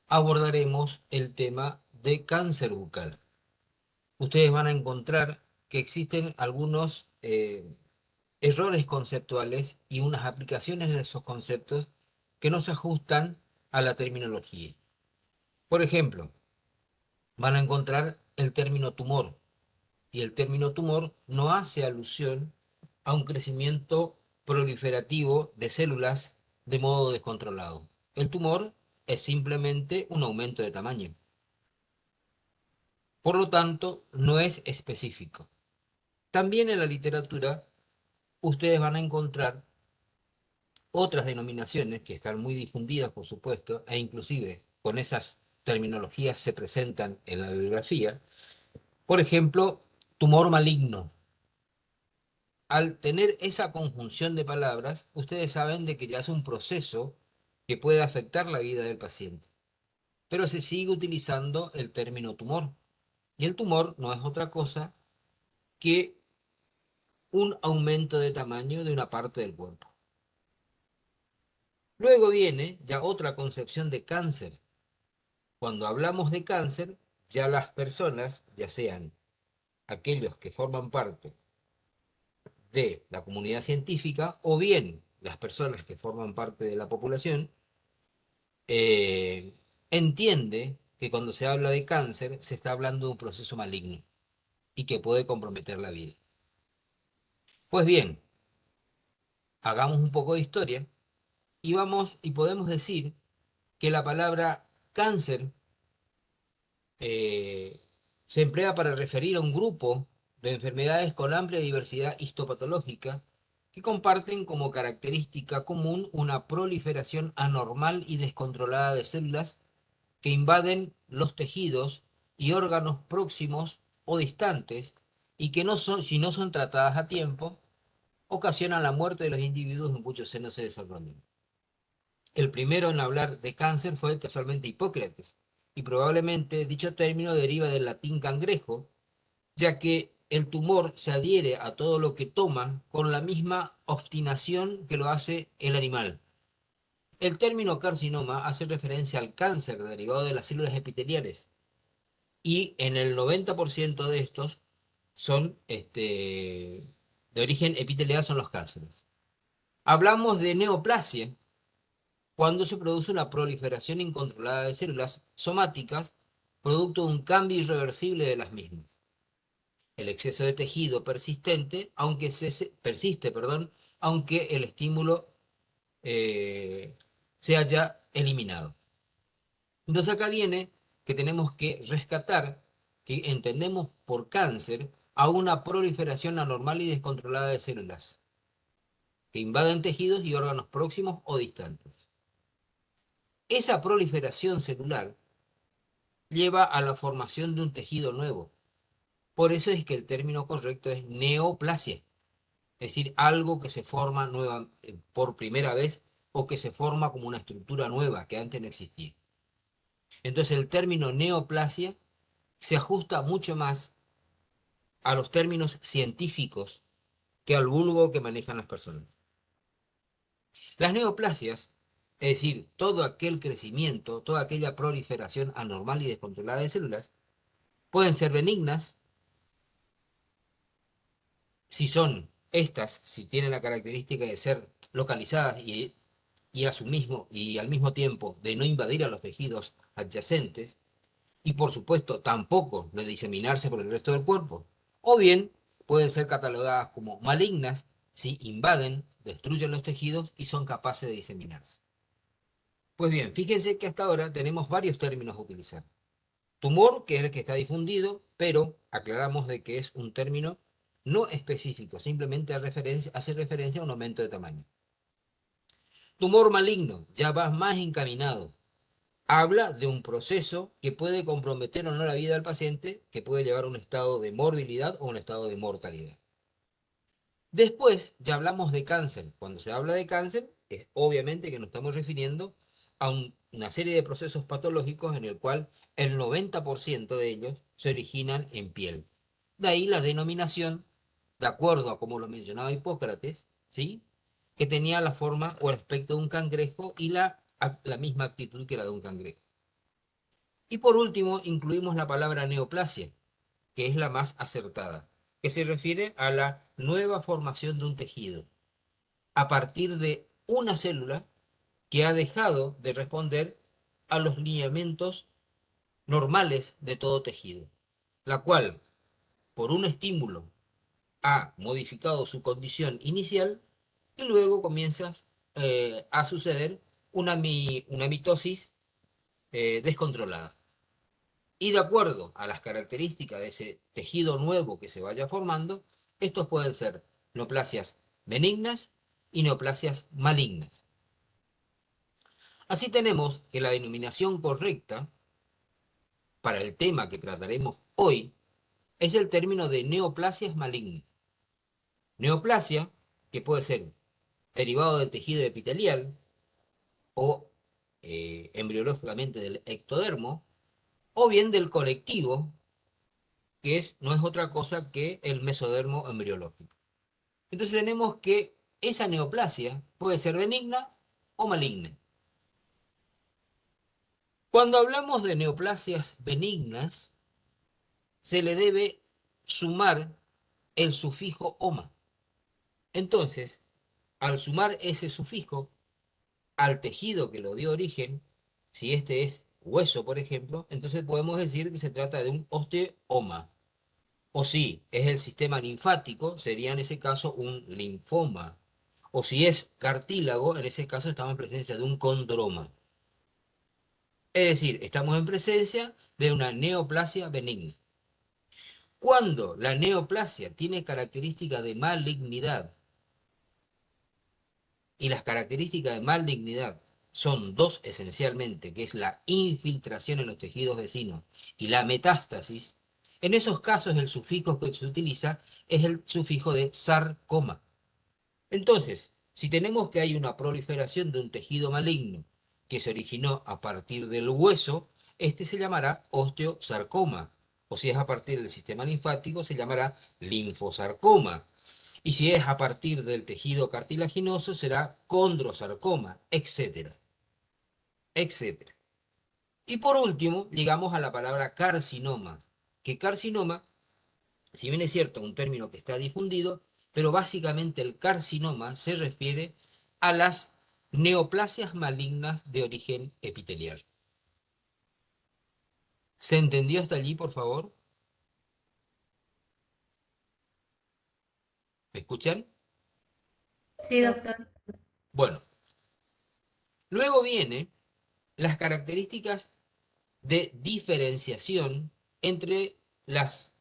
abordaremos el tema de cáncer bucal. Ustedes van a encontrar que existen algunos errores conceptuales y unas aplicaciones de esos conceptos que no se ajustan a la terminología. Por ejemplo, van a encontrar el término tumor, y el término tumor no hace alusión a un crecimiento proliferativo de células de modo descontrolado. El tumor es simplemente un aumento de tamaño. Por lo tanto, no es específico. También en la literatura ustedes van a encontrar otras denominaciones que están muy difundidas, por supuesto, e inclusive con esas terminologías se presentan en la bibliografía. Por ejemplo, tumor maligno. Al tener esa conjunción de palabras, ustedes saben de que ya es un proceso que puede afectar la vida del paciente. Pero se sigue utilizando el término tumor. Y el tumor no es otra cosa que un aumento de tamaño de una parte del cuerpo. Luego viene ya otra concepción de cáncer. Cuando hablamos de cáncer, ya las personas, ya sean aquellos que forman parte de la comunidad científica o bien las personas que forman parte de la población, eh, entiende que cuando se habla de cáncer se está hablando de un proceso maligno y que puede comprometer la vida. Pues bien, hagamos un poco de historia y vamos y podemos decir que la palabra cáncer eh, se emplea para referir a un grupo de enfermedades con amplia diversidad histopatológica que comparten como característica común una proliferación anormal y descontrolada de células que invaden los tejidos y órganos próximos o distantes y que no son, si no son tratadas a tiempo, ocasionan la muerte de los individuos en cuyos senos se desarrollan. El primero en hablar de cáncer fue casualmente Hipócrates, y probablemente dicho término deriva del latín cangrejo, ya que el tumor se adhiere a todo lo que toma con la misma obstinación que lo hace el animal. El término carcinoma hace referencia al cáncer derivado de las células epiteliales, y en el 90% de estos son de origen epitelial, son los cánceres. Hablamos de neoplasia cuando se produce una proliferación incontrolada de células somáticas producto de un cambio irreversible de las mismas. El exceso de tejido persistente, persiste, perdón, aunque el estímulo eh, se haya eliminado. Entonces acá viene que tenemos que rescatar que entendemos por cáncer a una proliferación anormal y descontrolada de células que invaden tejidos y órganos próximos o distantes. Esa proliferación celular lleva a la formación de un tejido nuevo. Por eso es que el término correcto es neoplasia, es decir, algo que se forma por primera vez o que se forma como una estructura nueva que antes no existía. Entonces el término neoplasia se ajusta mucho más a los términos científicos que al vulgo que manejan las personas. Las neoplasias, es decir, todo aquel crecimiento, toda aquella proliferación anormal y descontrolada de células, pueden ser benignas si son estas, si tienen la característica de ser localizadas y al mismo tiempo de no invadir a los tejidos adyacentes, y por supuesto tampoco de diseminarse por el resto del cuerpo. O bien pueden ser catalogadas como malignas si invaden, destruyen los tejidos y son capaces de diseminarse. Pues bien, fíjense que hasta ahora tenemos varios términos a utilizar. Tumor, que es el que está difundido, pero aclaramos de que es un término no específico, simplemente hace referencia a un aumento de tamaño. Tumor maligno, ya va más encaminado. Habla de un proceso que puede comprometer o no la vida del paciente, que puede llevar a un estado de morbilidad o un estado de mortalidad. Después ya hablamos de cáncer. Cuando se habla de cáncer, es obviamente que nos estamos refiriendo a una serie de procesos patológicos en el cual el 90% de ellos se originan en piel. De ahí la denominación, de acuerdo a como lo mencionaba Hipócrates, ¿sí? Que tenía la forma o el aspecto de un cangrejo y la misma actitud que la de un cangrejo. Y por último, incluimos la palabra neoplasia, que es la más acertada, que se refiere a la nueva formación de un tejido a partir de una célula que ha dejado de responder a los lineamientos normales de todo tejido, la cual, por un estímulo, ha modificado su condición inicial y luego comienza a suceder una mitosis descontrolada. Y de acuerdo a las características de ese tejido nuevo que se vaya formando, estos pueden ser neoplasias benignas y neoplasias malignas. Así tenemos que la denominación correcta para el tema que trataremos hoy es el término de neoplasias malignas. Neoplasia, que puede ser derivado del tejido epitelial o embriológicamente del ectodermo, o bien del colectivo, que no es otra cosa que el mesodermo embriológico. Entonces tenemos que esa neoplasia puede ser benigna o maligna. Cuando hablamos de neoplasias benignas, se le debe sumar el sufijo oma. Entonces, al sumar ese sufijo al tejido que lo dio origen, si este es hueso, por ejemplo, entonces podemos decir que se trata de un osteoma. O si es el sistema linfático, sería en ese caso un linfoma. O si es cartílago, en ese caso estamos en presencia de un condroma. Es decir, estamos en presencia de una neoplasia benigna. Cuando la neoplasia tiene características de malignidad, y las características de malignidad son dos esencialmente, que es la infiltración en los tejidos vecinos y la metástasis, en esos casos el sufijo que se utiliza es el sufijo de sarcoma. Entonces, si tenemos que hay una proliferación de un tejido maligno que se originó a partir del hueso, este se llamará osteosarcoma. O si es a partir del sistema linfático, se llamará linfosarcoma. Y si es a partir del tejido cartilaginoso, será condrosarcoma, etcétera, etcétera. Y por último, llegamos a la palabra carcinoma, que carcinoma, si bien es cierto, un término que está difundido, pero básicamente el carcinoma se refiere a las neoplasias malignas de origen epitelial. ¿Se entendió hasta allí, por favor? ¿Me escuchan? Sí, doctor. Bueno, luego vienen las características de diferenciación entre las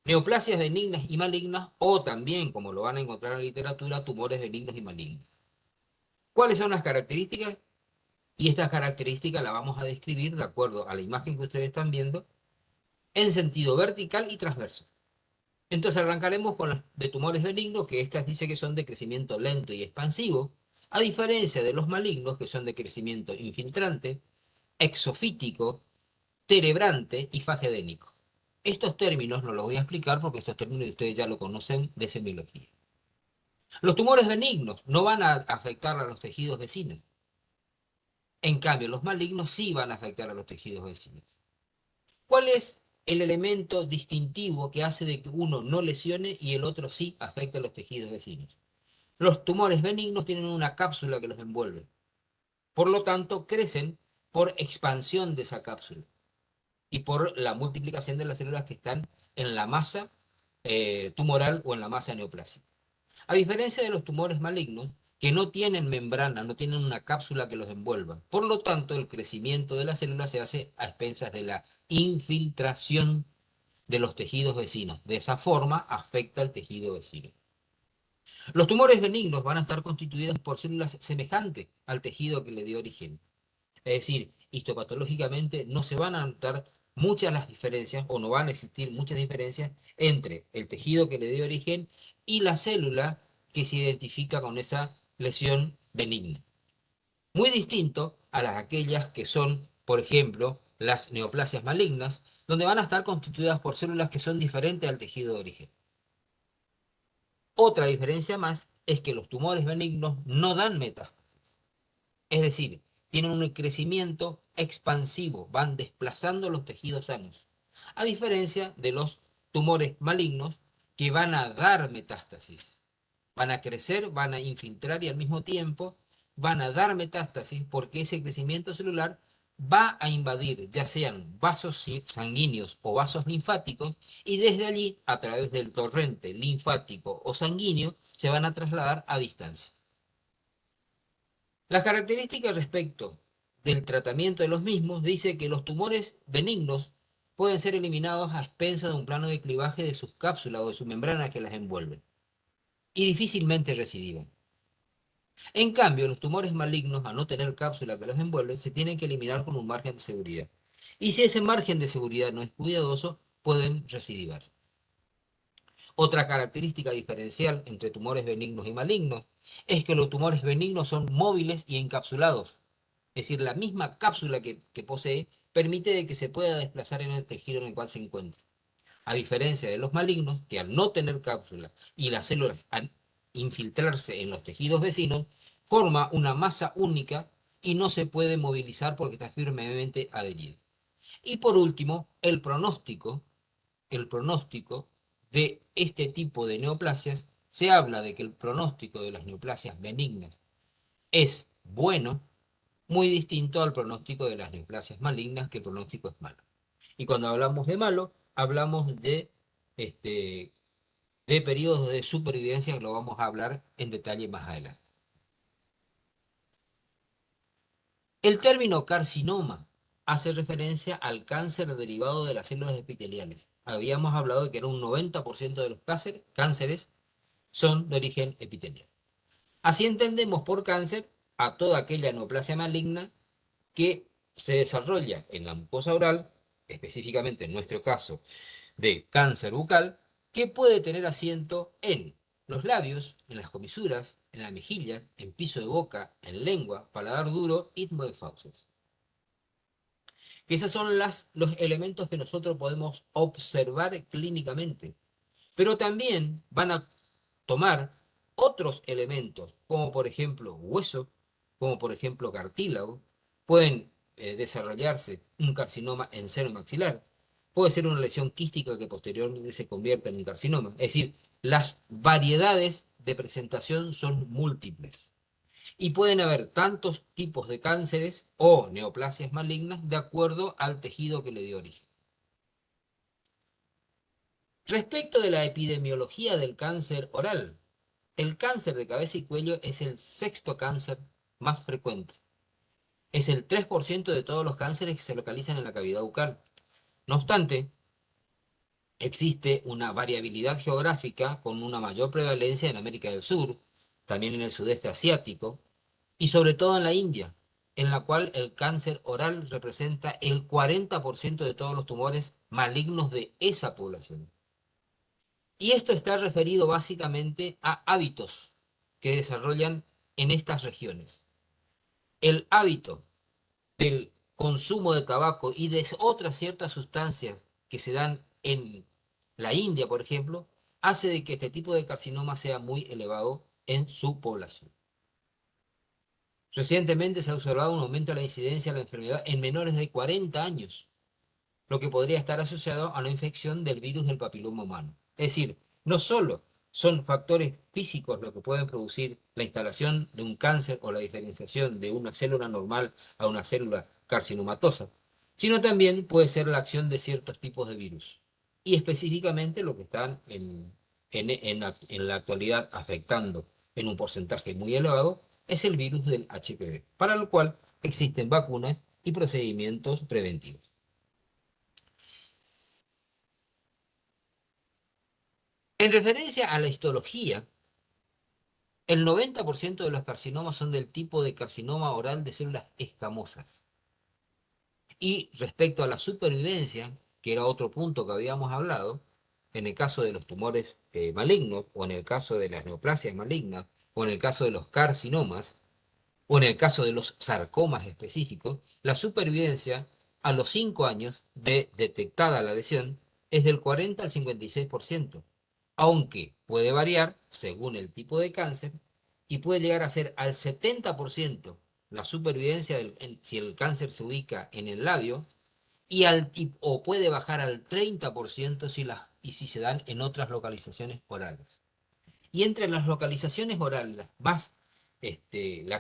neoplasias benignas y malignas, o también, como lo van a encontrar en la literatura, tumores benignos y malignos. ¿Cuáles son las características? Y estas características las vamos a describir de acuerdo a la imagen que ustedes están viendo en sentido vertical y transverso. Entonces arrancaremos con las de tumores benignos, que estas dice que son de crecimiento lento y expansivo, a diferencia de los malignos, que son de crecimiento infiltrante, exofítico, terebrante y fagedénico. Estos términos no los voy a explicar porque estos términos ustedes ya lo conocen de semiología. Los tumores benignos no van a afectar a los tejidos vecinos. En cambio, los malignos sí van a afectar a los tejidos vecinos. ¿Cuál es el elemento distintivo que hace de que uno no lesione y el otro sí afecte a los tejidos vecinos? Los tumores benignos tienen una cápsula que los envuelve. Por lo tanto, crecen por expansión de esa cápsula y por la multiplicación de las células que están en la masa tumoral o en la masa neoplásica. A diferencia de los tumores malignos, que no tienen membrana, no tienen una cápsula que los envuelva. Por lo tanto, el crecimiento de las células se hace a expensas de la infiltración de los tejidos vecinos. De esa forma, afecta al tejido vecino. Los tumores benignos van a estar constituidos por células semejantes al tejido que le dio origen. Es decir, histopatológicamente no se van a notar muchas las diferencias o no van a existir muchas diferencias entre el tejido que le dio origen y la célula que se identifica con esa lesión benigna. Muy distinto a las aquellas que son, por ejemplo, las neoplasias malignas, donde van a estar constituidas por células que son diferentes al tejido de origen. Otra diferencia más es que los tumores benignos no dan metástasis. Es decir, tienen un crecimiento expansivo, van desplazando los tejidos sanos, a diferencia de los tumores malignos que van a dar metástasis, van a crecer, van a infiltrar y al mismo tiempo van a dar metástasis porque ese crecimiento celular va a invadir ya sean vasos sanguíneos o vasos linfáticos y desde allí, a través del torrente linfático o sanguíneo, se van a trasladar a distancia. Las características respecto del tratamiento de los mismos dice que los tumores benignos pueden ser eliminados a expensas de un plano de clivaje de sus cápsulas o de sus membranas que las envuelven y difícilmente recidivan. En cambio, los tumores malignos, al no tener cápsula que los envuelve, se tienen que eliminar con un margen de seguridad. Y si ese margen de seguridad no es cuidadoso, pueden recidivar. Otra característica diferencial entre tumores benignos y malignos es que los tumores benignos son móviles y encapsulados. Es decir, la misma cápsula que posee permite de que se pueda desplazar en el tejido en el cual se encuentra. A diferencia de los malignos, que al no tener cápsula y las células al infiltrarse en los tejidos vecinos, forma una masa única y no se puede movilizar porque está firmemente adherido. Y por último, el pronóstico de este tipo de neoplasias, se habla de que el pronóstico de las neoplasias benignas es bueno, muy distinto al pronóstico de las neoplasias malignas, que el pronóstico es malo. Y cuando hablamos de malo, hablamos este, de periodos de supervivencia, que lo vamos a hablar en detalle más adelante. El término carcinoma hace referencia al cáncer derivado de las células epiteliales. Habíamos hablado de que era un 90% de los cánceres son de origen epitelial. Así entendemos por cáncer a toda aquella neoplasia maligna que se desarrolla en la mucosa oral, específicamente en nuestro caso de cáncer bucal, que puede tener asiento en los labios, en las comisuras, en la mejilla, en piso de boca, en lengua, paladar duro, istmo de fauces. Esos son los elementos que nosotros podemos observar clínicamente, pero también van a tomar otros elementos, como por ejemplo hueso, como por ejemplo cartílago, pueden desarrollarse un carcinoma en seno maxilar, puede ser una lesión quística que posteriormente se convierta en un carcinoma. Es decir, las variedades de presentación son múltiples y pueden haber tantos tipos de cánceres o neoplasias malignas de acuerdo al tejido que le dio origen. Respecto de la epidemiología del cáncer oral, el cáncer de cabeza y cuello es el sexto cáncer más frecuente. Es el 3% de todos los cánceres que se localizan en la cavidad bucal. No obstante, existe una variabilidad geográfica con una mayor prevalencia en América del Sur, también en el sudeste asiático y sobre todo en la India, en la cual el cáncer oral representa el 40% de todos los tumores malignos de esa población. Y esto está referido básicamente a hábitos que desarrollan en estas regiones. El hábito del consumo de tabaco y de otras ciertas sustancias que se dan en la India, por ejemplo, hace de que este tipo de carcinoma sea muy elevado en su población. Recientemente se ha observado un aumento de la incidencia de la enfermedad en menores de 40 años, lo que podría estar asociado a una infección del virus del papiloma humano. Es decir, no solo son factores físicos los que pueden producir la instalación de un cáncer o la diferenciación de una célula normal a una célula carcinomatosa, sino también puede ser la acción de ciertos tipos de virus. Y específicamente lo que están en la actualidad afectando en un porcentaje muy elevado es el virus del HPV, para lo cual existen vacunas y procedimientos preventivos. En referencia a la histología, el 90% de los carcinomas son del tipo de carcinoma oral de células escamosas. Y respecto a la supervivencia, que era otro punto que habíamos hablado, en el caso de los tumores malignos, o en el caso de las neoplasias malignas, o en el caso de los carcinomas, o en el caso de los sarcomas específicos, la supervivencia a los 5 años de detectada la lesión es del 40 al 56%, aunque puede variar según el tipo de cáncer y puede llegar a ser al 70% la supervivencia si el cáncer se ubica en el labio, o puede bajar al 30% si se dan en otras localizaciones orales. Y entre las localizaciones orales, las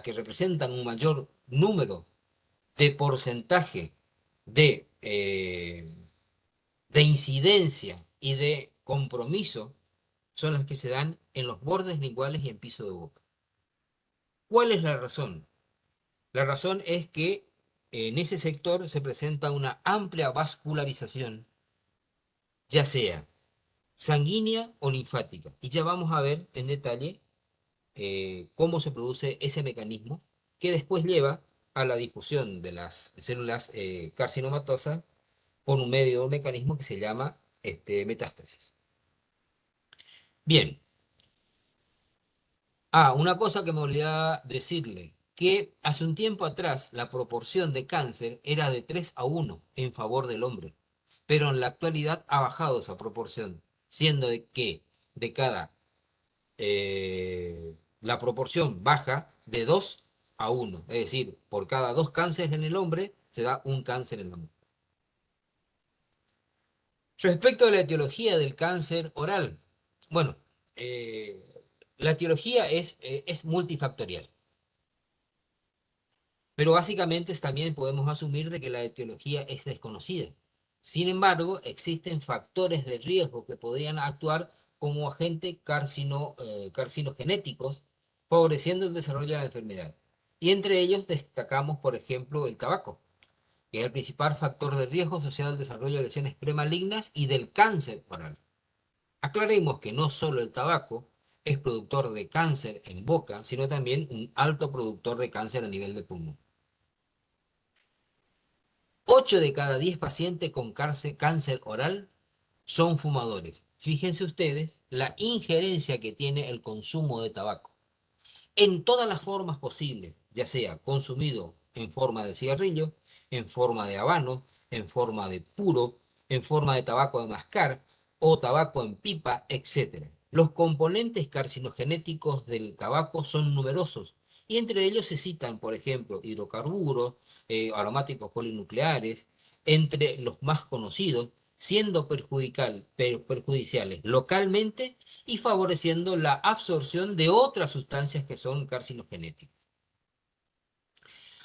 que representan un mayor número de porcentaje de incidencia y de compromiso, son las que se dan en los bordes linguales y en piso de boca. ¿Cuál es la razón? La razón es que en ese sector se presenta una amplia vascularización, ya sea sanguínea o linfática. Y ya vamos a ver en detalle cómo se produce ese mecanismo que después lleva a la difusión de las células carcinomatosas por un medio, un mecanismo que se llama metástasis. Bien. Una cosa que me olvidaba decirle, que hace un tiempo atrás la proporción de cáncer era de 3 a 1 en favor del hombre, pero en la actualidad ha bajado esa proporción, siendo de que de cada, la proporción baja de 2 a 1, es decir, por cada 2 cánceres en el hombre se da un cáncer en la mujer. Respecto a la etiología del cáncer oral, bueno, eh, la etiología es multifactorial. Pero básicamente también podemos asumir de que la etiología es desconocida. Sin embargo, existen factores de riesgo que podrían actuar como agentes carcinogenéticos, favoreciendo el desarrollo de la enfermedad. Y entre ellos destacamos, por ejemplo, el tabaco, que es el principal factor de riesgo asociado al desarrollo de lesiones premalignas y del cáncer oral. Aclaremos que no solo el tabaco es productor de cáncer en boca, sino también un alto productor de cáncer a nivel de pulmón. 8 de cada 10 pacientes con cáncer oral son fumadores. Fíjense ustedes la injerencia que tiene el consumo de tabaco en todas las formas posibles, ya sea consumido en forma de cigarrillo, en forma de habano, en forma de puro, en forma de tabaco de mascar o tabaco en pipa, etc. Los componentes carcinogenéticos del tabaco son numerosos y entre ellos se citan, por ejemplo, hidrocarburos, aromáticos polinucleares, entre los más conocidos, siendo perjudiciales localmente y favoreciendo la absorción de otras sustancias que son carcinogenéticas.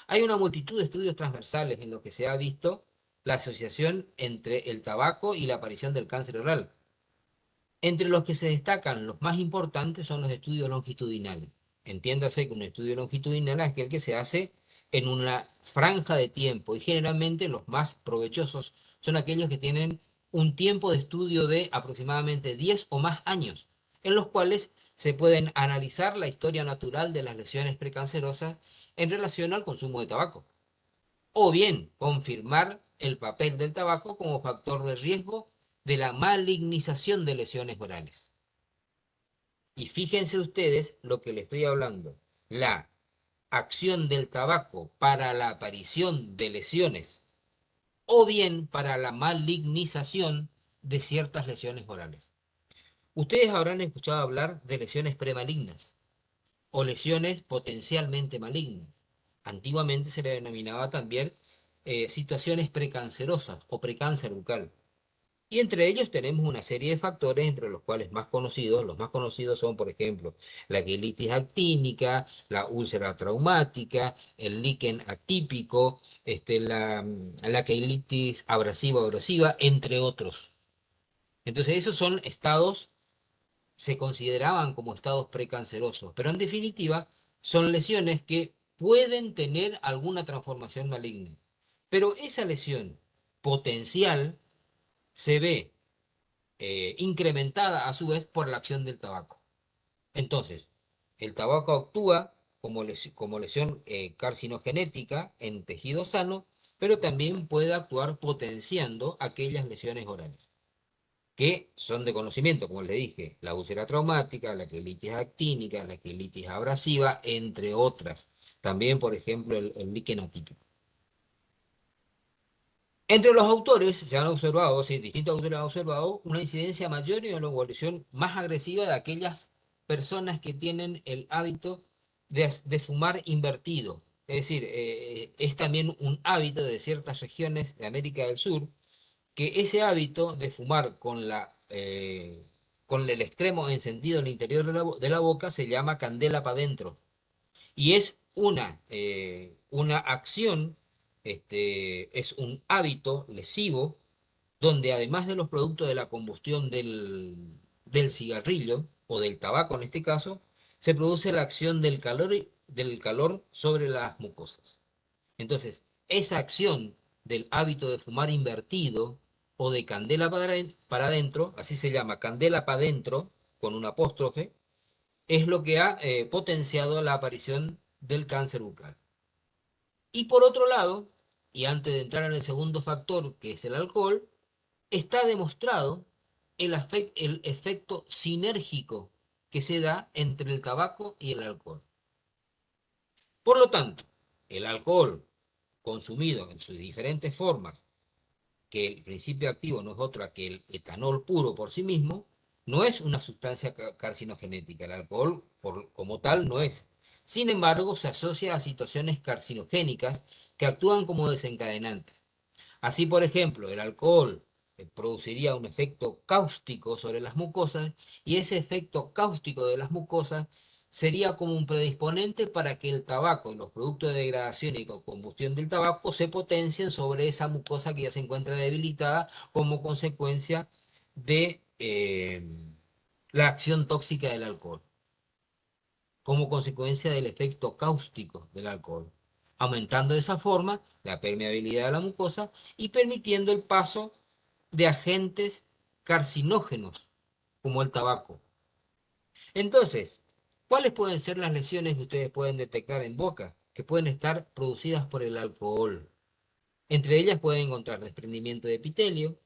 Hay una multitud de estudios transversales en los que se ha visto la asociación entre el tabaco y la aparición del cáncer oral. Entre los que se destacan los más importantes son los estudios longitudinales. Entiéndase que un estudio longitudinal es aquel que se hace en una franja de tiempo y generalmente los más provechosos son aquellos que tienen un tiempo de estudio de aproximadamente 10 o más años, en los cuales se pueden analizar la historia natural de las lesiones precancerosas en relación al consumo de tabaco, o bien confirmar el papel del tabaco como factor de riesgo de la malignización de lesiones orales. Y fíjense ustedes lo que le estoy hablando, la acción del tabaco para la aparición de lesiones o bien para la malignización de ciertas lesiones orales. Ustedes habrán escuchado hablar de lesiones premalignas o lesiones potencialmente malignas. Antiguamente se le denominaba también situaciones precancerosas o precáncer bucal. Y entre ellos tenemos una serie de factores, entre los cuales los más conocidos son, por ejemplo, la quilitis actínica, la úlcera traumática, el líquen atípico, la quilitis abrasiva, entre otros. Entonces, esos son estados, se consideraban como estados precancerosos, pero en definitiva son lesiones que pueden tener alguna transformación maligna. Pero esa lesión potencial se ve incrementada a su vez por la acción del tabaco. Entonces, el tabaco actúa como lesión carcinogenética en tejido sano, pero también puede actuar potenciando aquellas lesiones orales, que son de conocimiento, como les dije, la úlcera traumática, la quilitis actínica, la quilitis abrasiva, entre otras. También, por ejemplo, el líquen atípico. Entre los autores se han observado, sí, distintos autores han observado una incidencia mayor y una evolución más agresiva de aquellas personas que tienen el hábito de fumar invertido. Es decir, es también un hábito de ciertas regiones de América del Sur, que ese hábito de fumar con el extremo encendido en el interior de la boca se llama candela para adentro. Y es una acción, es un hábito lesivo donde además de los productos de la combustión del cigarrillo o del tabaco en este caso, se produce la acción del calor sobre las mucosas. Entonces, esa acción del hábito de fumar invertido o de candela para adentro, así se llama, candela para adentro, con un apóstrofe, es lo que ha potenciado la aparición del cáncer bucal. Y por otro lado, y antes de entrar en el segundo factor, que es el alcohol, está demostrado el efecto sinérgico que se da entre el tabaco y el alcohol. Por lo tanto, el alcohol consumido en sus diferentes formas, que el principio activo no es otra que el etanol puro por sí mismo, no es una sustancia carcinogenética. El alcohol como tal no es. Sin embargo, se asocia a situaciones carcinogénicas que actúan como desencadenantes. Así, por ejemplo, el alcohol produciría un efecto cáustico sobre las mucosas y ese efecto cáustico de las mucosas sería como un predisponente para que el tabaco y los productos de degradación y combustión del tabaco se potencien sobre esa mucosa que ya se encuentra debilitada como consecuencia de la acción tóxica del alcohol, como consecuencia del efecto cáustico del alcohol, aumentando de esa forma la permeabilidad de la mucosa y permitiendo el paso de agentes carcinógenos como el tabaco. Entonces, ¿cuáles pueden ser las lesiones que ustedes pueden detectar en boca que pueden estar producidas por el alcohol? Entre ellas pueden encontrar desprendimiento de epitelio,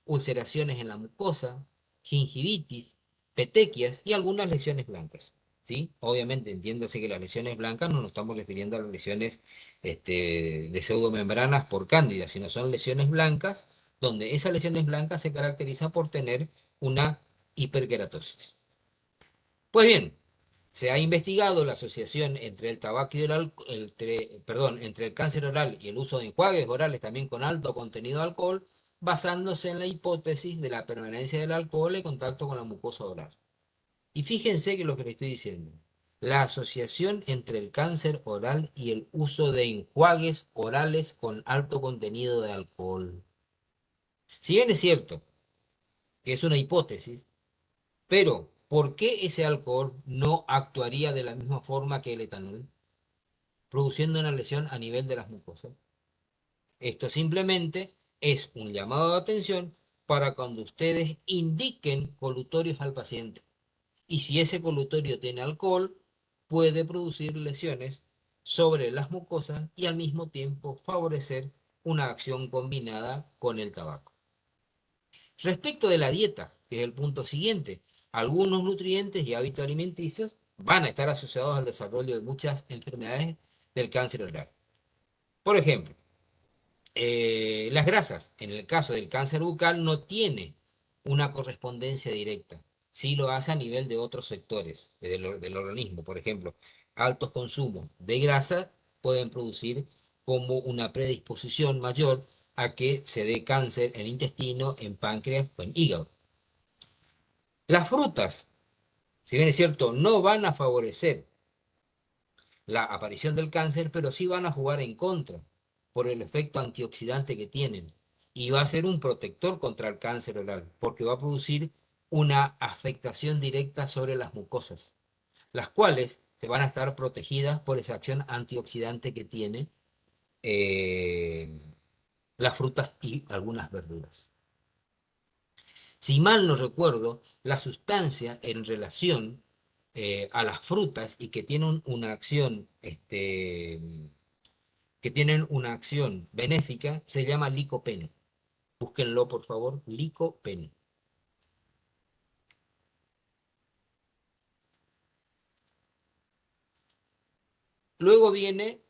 ulceraciones en la mucosa, gingivitis, petequias y algunas lesiones blancas. ¿Sí? Obviamente, entiéndase que las lesiones blancas no nos estamos refiriendo a las lesiones de pseudomembranas por cándida, sino son lesiones blancas donde esas lesiones blancas se caracterizan por tener una hiperkeratosis. Pues bien, se ha investigado la asociación entre el tabaco y entre el cáncer oral y el uso de enjuagues orales también con alto contenido de alcohol, basándose en la hipótesis de la permanencia del alcohol en contacto con la mucosa oral. Y fíjense que lo que le estoy diciendo, la asociación entre el cáncer oral y el uso de enjuagues orales con alto contenido de alcohol. Si bien es cierto que es una hipótesis, pero ¿por qué ese alcohol no actuaría de la misma forma que el etanol, produciendo una lesión a nivel de las mucosas? Esto simplemente es un llamado de atención para cuando ustedes indiquen colutorios al paciente. Y si ese colutorio tiene alcohol, puede producir lesiones sobre las mucosas y al mismo tiempo favorecer una acción combinada con el tabaco. Respecto de la dieta, que es el punto siguiente, algunos nutrientes y hábitos alimenticios van a estar asociados al desarrollo de muchas enfermedades del cáncer oral. Por ejemplo, las grasas, en el caso del cáncer bucal, no tiene una correspondencia directa. Sí lo hace a nivel de otros sectores del organismo. Por ejemplo, altos consumos de grasa pueden producir como una predisposición mayor a que se dé cáncer en intestino, en páncreas o en hígado. Las frutas, si bien es cierto, no van a favorecer la aparición del cáncer, pero sí van a jugar en contra por el efecto antioxidante que tienen. Y va a ser un protector contra el cáncer oral, porque va a producir una afectación directa sobre las mucosas, las cuales se van a estar protegidas por esa acción antioxidante que tiene eh, las frutas y algunas verduras. Si mal no recuerdo, la sustancia en relación a las frutas y que tienen una acción, que tienen una acción benéfica, se llama licopeno. Búsquenlo, por favor, licopeno. Luego viene,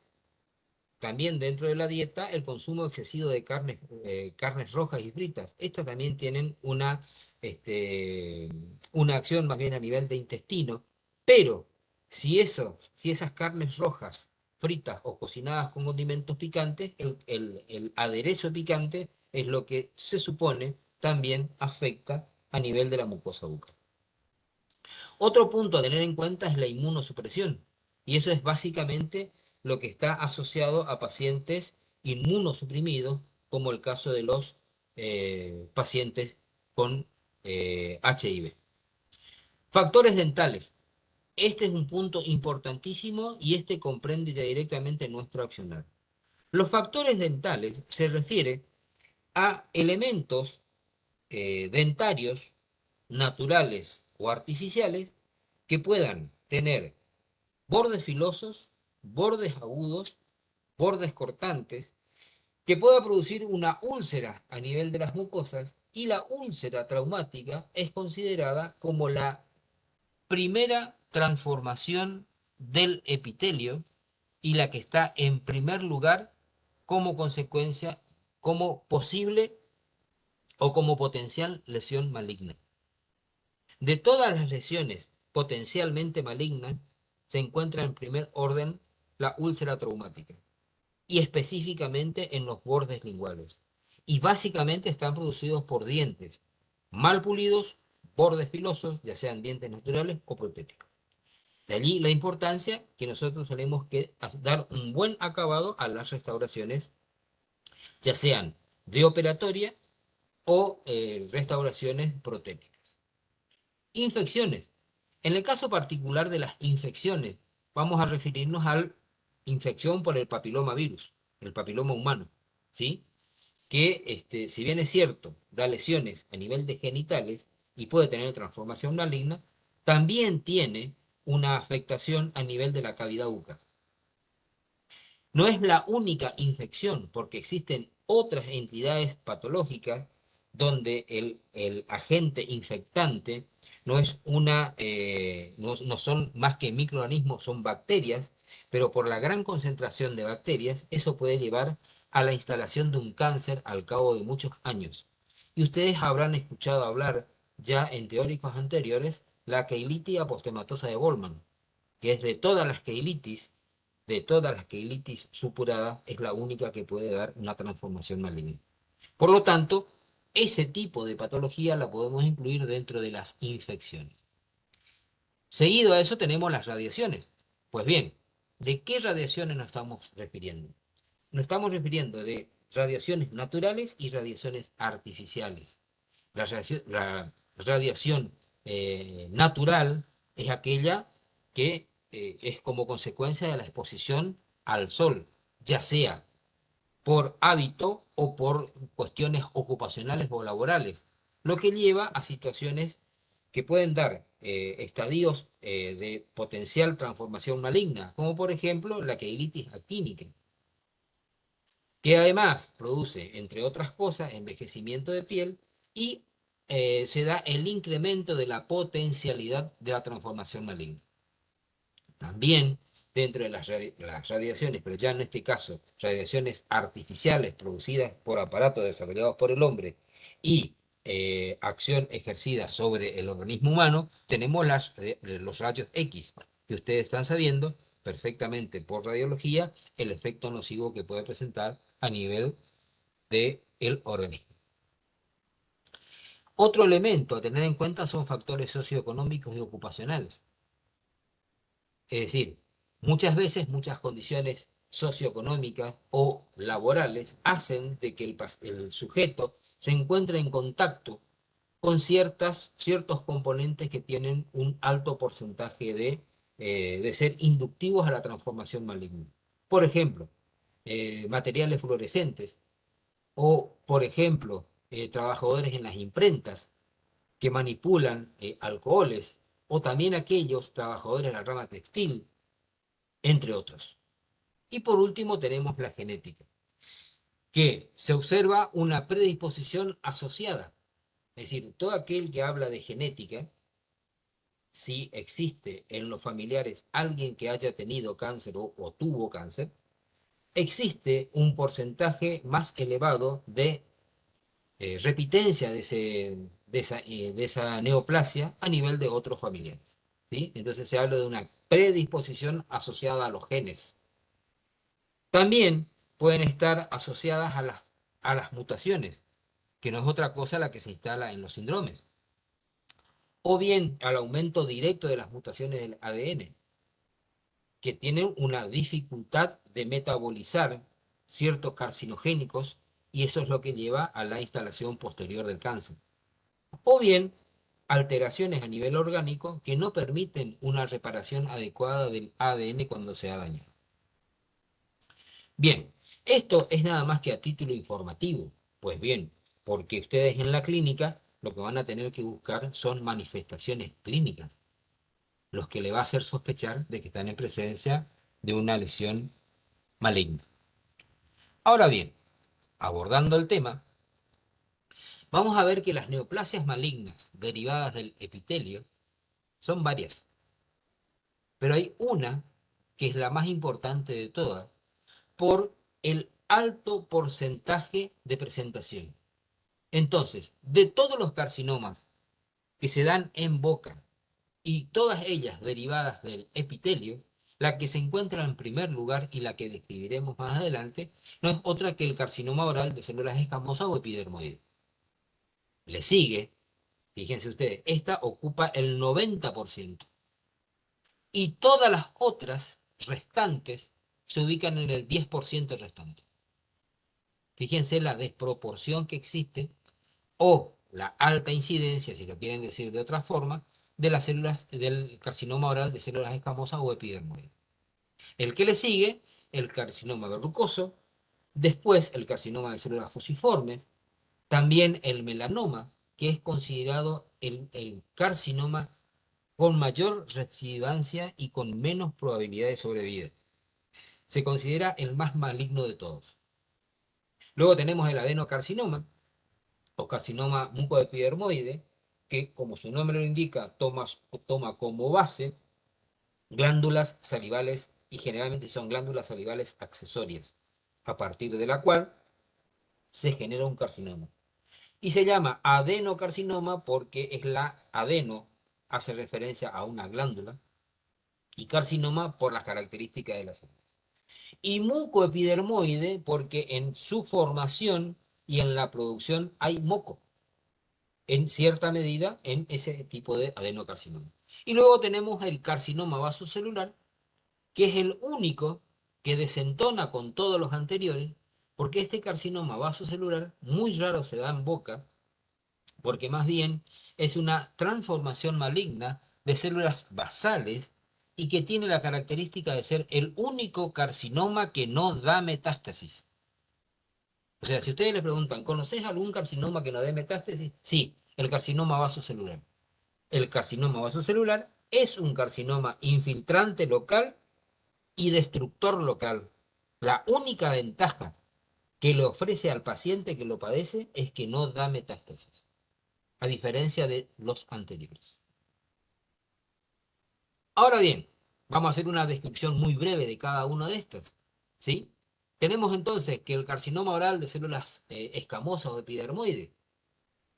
también dentro de la dieta, el consumo excesivo de carnes rojas y fritas. Estas también tienen una acción más bien a nivel de intestino, pero si esas carnes rojas fritas o cocinadas con condimentos picantes, el aderezo picante es lo que se supone también afecta a nivel de la mucosa bucal. Otro punto a tener en cuenta es la inmunosupresión, y eso es básicamente lo que está asociado a pacientes inmunosuprimidos, como el caso de los pacientes con HIV. Factores dentales. Este es un punto importantísimo y este comprende ya directamente nuestro accionar. Los factores dentales se refiere a elementos dentarios naturales o artificiales que puedan tener bordes filosos, bordes agudos, bordes cortantes, que pueda producir una úlcera a nivel de las mucosas, y la úlcera traumática es considerada como la primera transformación del epitelio y la que está en primer lugar como consecuencia, como posible o como potencial lesión maligna. De todas las lesiones potencialmente malignas, se encuentra en primer orden la úlcera traumática, y específicamente en los bordes linguales. Y básicamente están producidos por dientes mal pulidos, bordes filosos, ya sean dientes naturales o protéticos. De allí la importancia que nosotros tenemos que dar un buen acabado a las restauraciones, ya sean de operatoria o restauraciones protéticas. Infecciones. En el caso particular de las infecciones, vamos a referirnos a la infección por el papiloma virus, el papiloma humano, ¿sí? Que si bien es cierto, da lesiones a nivel de genitales y puede tener transformación maligna, también tiene una afectación a nivel de la cavidad bucal. No es la única infección, porque existen otras entidades patológicas donde el agente infectante no es no son más que microorganismos, son bacterias, pero por la gran concentración de bacterias, eso puede llevar a la instalación de un cáncer al cabo de muchos años. Y ustedes habrán escuchado hablar ya en teóricos anteriores la keilitis apostematosa de Goldman, que es de todas las keilitis supuradas, es la única que puede dar una transformación maligna. Por lo tanto, ese tipo de patología la podemos incluir dentro de las infecciones. Seguido a eso tenemos las radiaciones. Pues bien, ¿de qué radiaciones nos estamos refiriendo? Nos estamos refiriendo de radiaciones naturales y radiaciones artificiales. La radiación natural es aquella que es como consecuencia de la exposición al sol, ya sea por hábito o por cuestiones ocupacionales o laborales, lo que lleva a situaciones que pueden dar estadios de potencial transformación maligna, como por ejemplo la keilitis actínica, que además produce, entre otras cosas, envejecimiento de piel y se da el incremento de la potencialidad de la transformación maligna. También dentro de las radiaciones, pero ya en este caso radiaciones artificiales producidas por aparatos desarrollados por el hombre y acción ejercida sobre el organismo humano, tenemos los rayos X, que ustedes están sabiendo perfectamente por radiología el efecto nocivo que puede presentar a nivel del organismo. Otro elemento a tener en cuenta son factores socioeconómicos y ocupacionales. Es decir, muchas veces muchas condiciones socioeconómicas o laborales hacen de que el sujeto se encuentre en contacto con ciertos componentes que tienen un alto porcentaje de ser inductivos a la transformación maligna. Por ejemplo, materiales fluorescentes o, por ejemplo, trabajadores en las imprentas que manipulan alcoholes, o también aquellos trabajadores de la rama textil, entre otros. Y por último tenemos la genética, que se observa una predisposición asociada. Es decir, todo aquel que habla de genética, si existe en los familiares alguien que haya tenido cáncer o tuvo cáncer, existe un porcentaje más elevado de repitencia de esa neoplasia a nivel de otros familiares, ¿sí? Entonces se habla de una predisposición asociada a los genes. También pueden estar asociadas a las mutaciones, que no es otra cosa la que se instala en los síndromes, o bien al aumento directo de las mutaciones del ADN, que tienen una dificultad de metabolizar ciertos carcinogénicos y eso es lo que lleva a la instalación posterior del cáncer. O bien alteraciones a nivel orgánico que no permiten una reparación adecuada del ADN cuando se ha dañado. Bien, esto es nada más que a título informativo. Pues bien, porque ustedes en la clínica lo que van a tener que buscar son manifestaciones clínicas, los que le va a hacer sospechar de que están en presencia de una lesión maligna. Ahora bien, abordando el tema, vamos a ver que las neoplasias malignas derivadas del epitelio son varias, pero hay una que es la más importante de todas por el alto porcentaje de presentación. Entonces, de todos los carcinomas que se dan en boca y todas ellas derivadas del epitelio, la que se encuentra en primer lugar y la que describiremos más adelante no es otra que el carcinoma oral de células escamosas o epidermoides. Le sigue, fíjense ustedes, esta ocupa el 90% y todas las otras restantes se ubican en el 10% restante. Fíjense la desproporción que existe o la alta incidencia, si lo quieren decir de otra forma, de las células del carcinoma oral de células escamosas o epidermoides. El que le sigue, el carcinoma verrucoso, después el carcinoma de células fusiformes, también el melanoma, que es considerado el carcinoma con mayor recidivancia y con menos probabilidad de sobrevida. Se considera el más maligno de todos. Luego tenemos el adenocarcinoma, o carcinoma mucoepidermoide, que como su nombre lo indica, toma como base glándulas salivales y generalmente son glándulas salivales accesorias, a partir de la cual se genera un carcinoma. Y se llama adenocarcinoma porque es la adeno, hace referencia a una glándula, y carcinoma por las características de la célula. Y mucoepidermoide porque en su formación y en la producción hay moco en cierta medida en ese tipo de adenocarcinoma. Y luego tenemos el carcinoma vasocelular, que es el único que desentona con todos los anteriores, porque este carcinoma vasocelular muy raro se da en boca, porque más bien es una transformación maligna de células basales y que tiene la característica de ser el único carcinoma que no da metástasis. O sea, si ustedes le preguntan, ¿conoces algún carcinoma que no dé metástasis? Sí, el carcinoma vasocelular. El carcinoma vasocelular es un carcinoma infiltrante local y destructor local. La única ventaja que le ofrece al paciente que lo padece es que no da metástasis, a diferencia de los anteriores. Ahora bien, vamos a hacer una descripción muy breve de cada uno de estos, ¿sí? Tenemos entonces que el carcinoma oral de células escamosas o epidermoides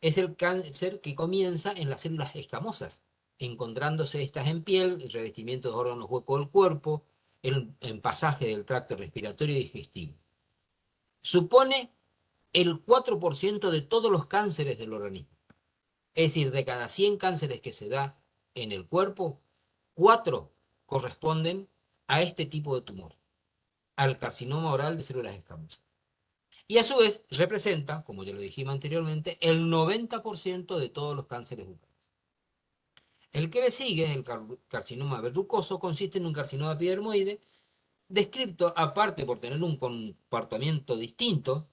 es el cáncer que comienza en las células escamosas, encontrándose estas en piel, el revestimiento de órganos huecos del cuerpo, en pasaje del tracto respiratorio y digestivo. Supone el 4% de todos los cánceres del organismo. Es decir, de cada 100 cánceres que se da en el cuerpo, 4 corresponden a este tipo de tumor, al carcinoma oral de células escamosas. Y a su vez representa, como ya lo dijimos anteriormente, el 90% de todos los cánceres bucales. El que le sigue, el carcinoma verrucoso, consiste en un carcinoma epidermoide, descrito aparte por tener un comportamiento distinto,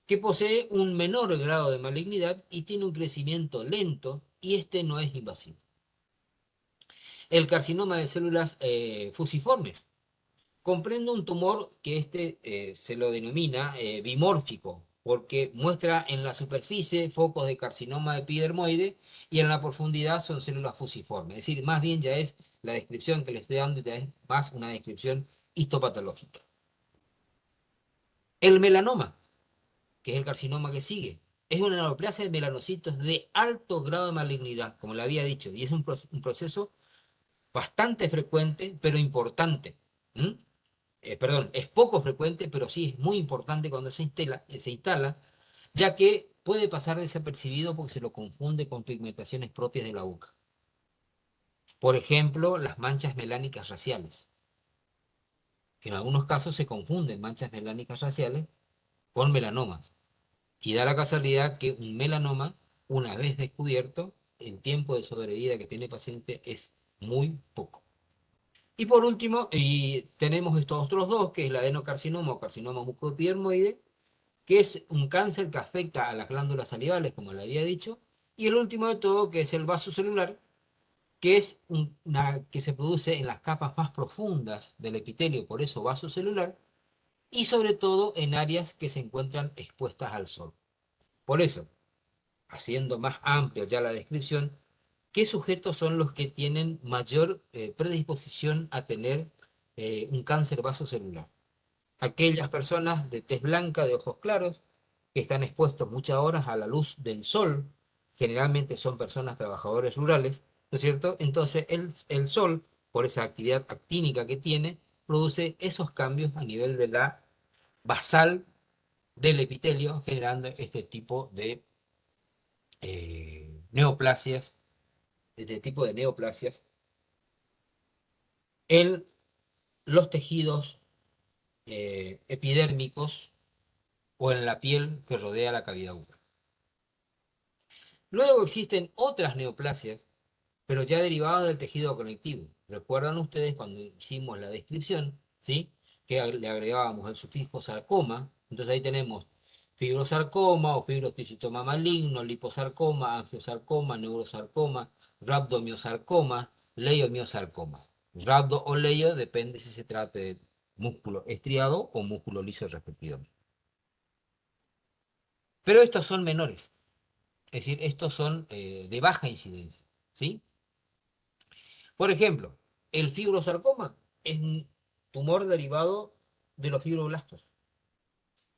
que posee un menor grado de malignidad y tiene un crecimiento lento, y este no es invasivo. El carcinoma de células fusiformes comprende un tumor que se lo denomina bimórfico, porque muestra en la superficie focos de carcinoma epidermoide y en la profundidad son células fusiformes. Es decir, más bien ya es la descripción que le estoy dando, ya es más una descripción histopatológica. El melanoma, que es el carcinoma que sigue, es una neoplasia de melanocitos de alto grado de malignidad, como le había dicho, y es un proceso bastante frecuente, pero importante. ¿Mm? perdón, es poco frecuente, pero sí es muy importante cuando se instala, ya que puede pasar desapercibido porque se lo confunde con pigmentaciones propias de la boca. Por ejemplo, las manchas melánicas raciales. En algunos casos se confunden manchas melánicas raciales con melanomas. Y da la casualidad que un melanoma, una vez descubierto, el tiempo de sobrevida que tiene el paciente es muy poco. Y por último, y tenemos estos otros dos, que es el adenocarcinoma o carcinoma mucoepidermoide, que es un cáncer que afecta a las glándulas salivales, como le había dicho, y el último de todo, que es el vasocelular, que es una que se produce en las capas más profundas del epitelio, por eso vasocelular, y sobre todo en áreas que se encuentran expuestas al sol. Por eso, haciendo más amplia ya la descripción, ¿qué sujetos son los que tienen mayor predisposición a tener un cáncer vasocelular? Aquellas personas de tez blanca, de ojos claros, que están expuestos muchas horas a la luz del sol, generalmente son personas trabajadores rurales, ¿no es cierto? Entonces el sol, por esa actividad actínica que tiene, produce esos cambios a nivel de la basal del epitelio, generando este tipo de neoplasias, este tipo de neoplasias en los tejidos epidérmicos o en la piel que rodea la cavidad bucal. Luego existen otras neoplasias, pero ya derivadas del tejido conectivo. ¿Recuerdan ustedes cuando hicimos la descripción, ¿sí? Que le agregábamos el sufijo sarcoma? Entonces ahí tenemos fibrosarcoma o fibrosarcoma maligno, liposarcoma, angiosarcoma, neurosarcoma, rhabdomiosarcoma, leiomiosarcoma. Rhabdo o leio depende si se trata de músculo estriado o músculo liso respectivamente. Pero estos son menores, es decir, estos son de baja incidencia, ¿sí? Por ejemplo, el fibrosarcoma es un tumor derivado de los fibroblastos.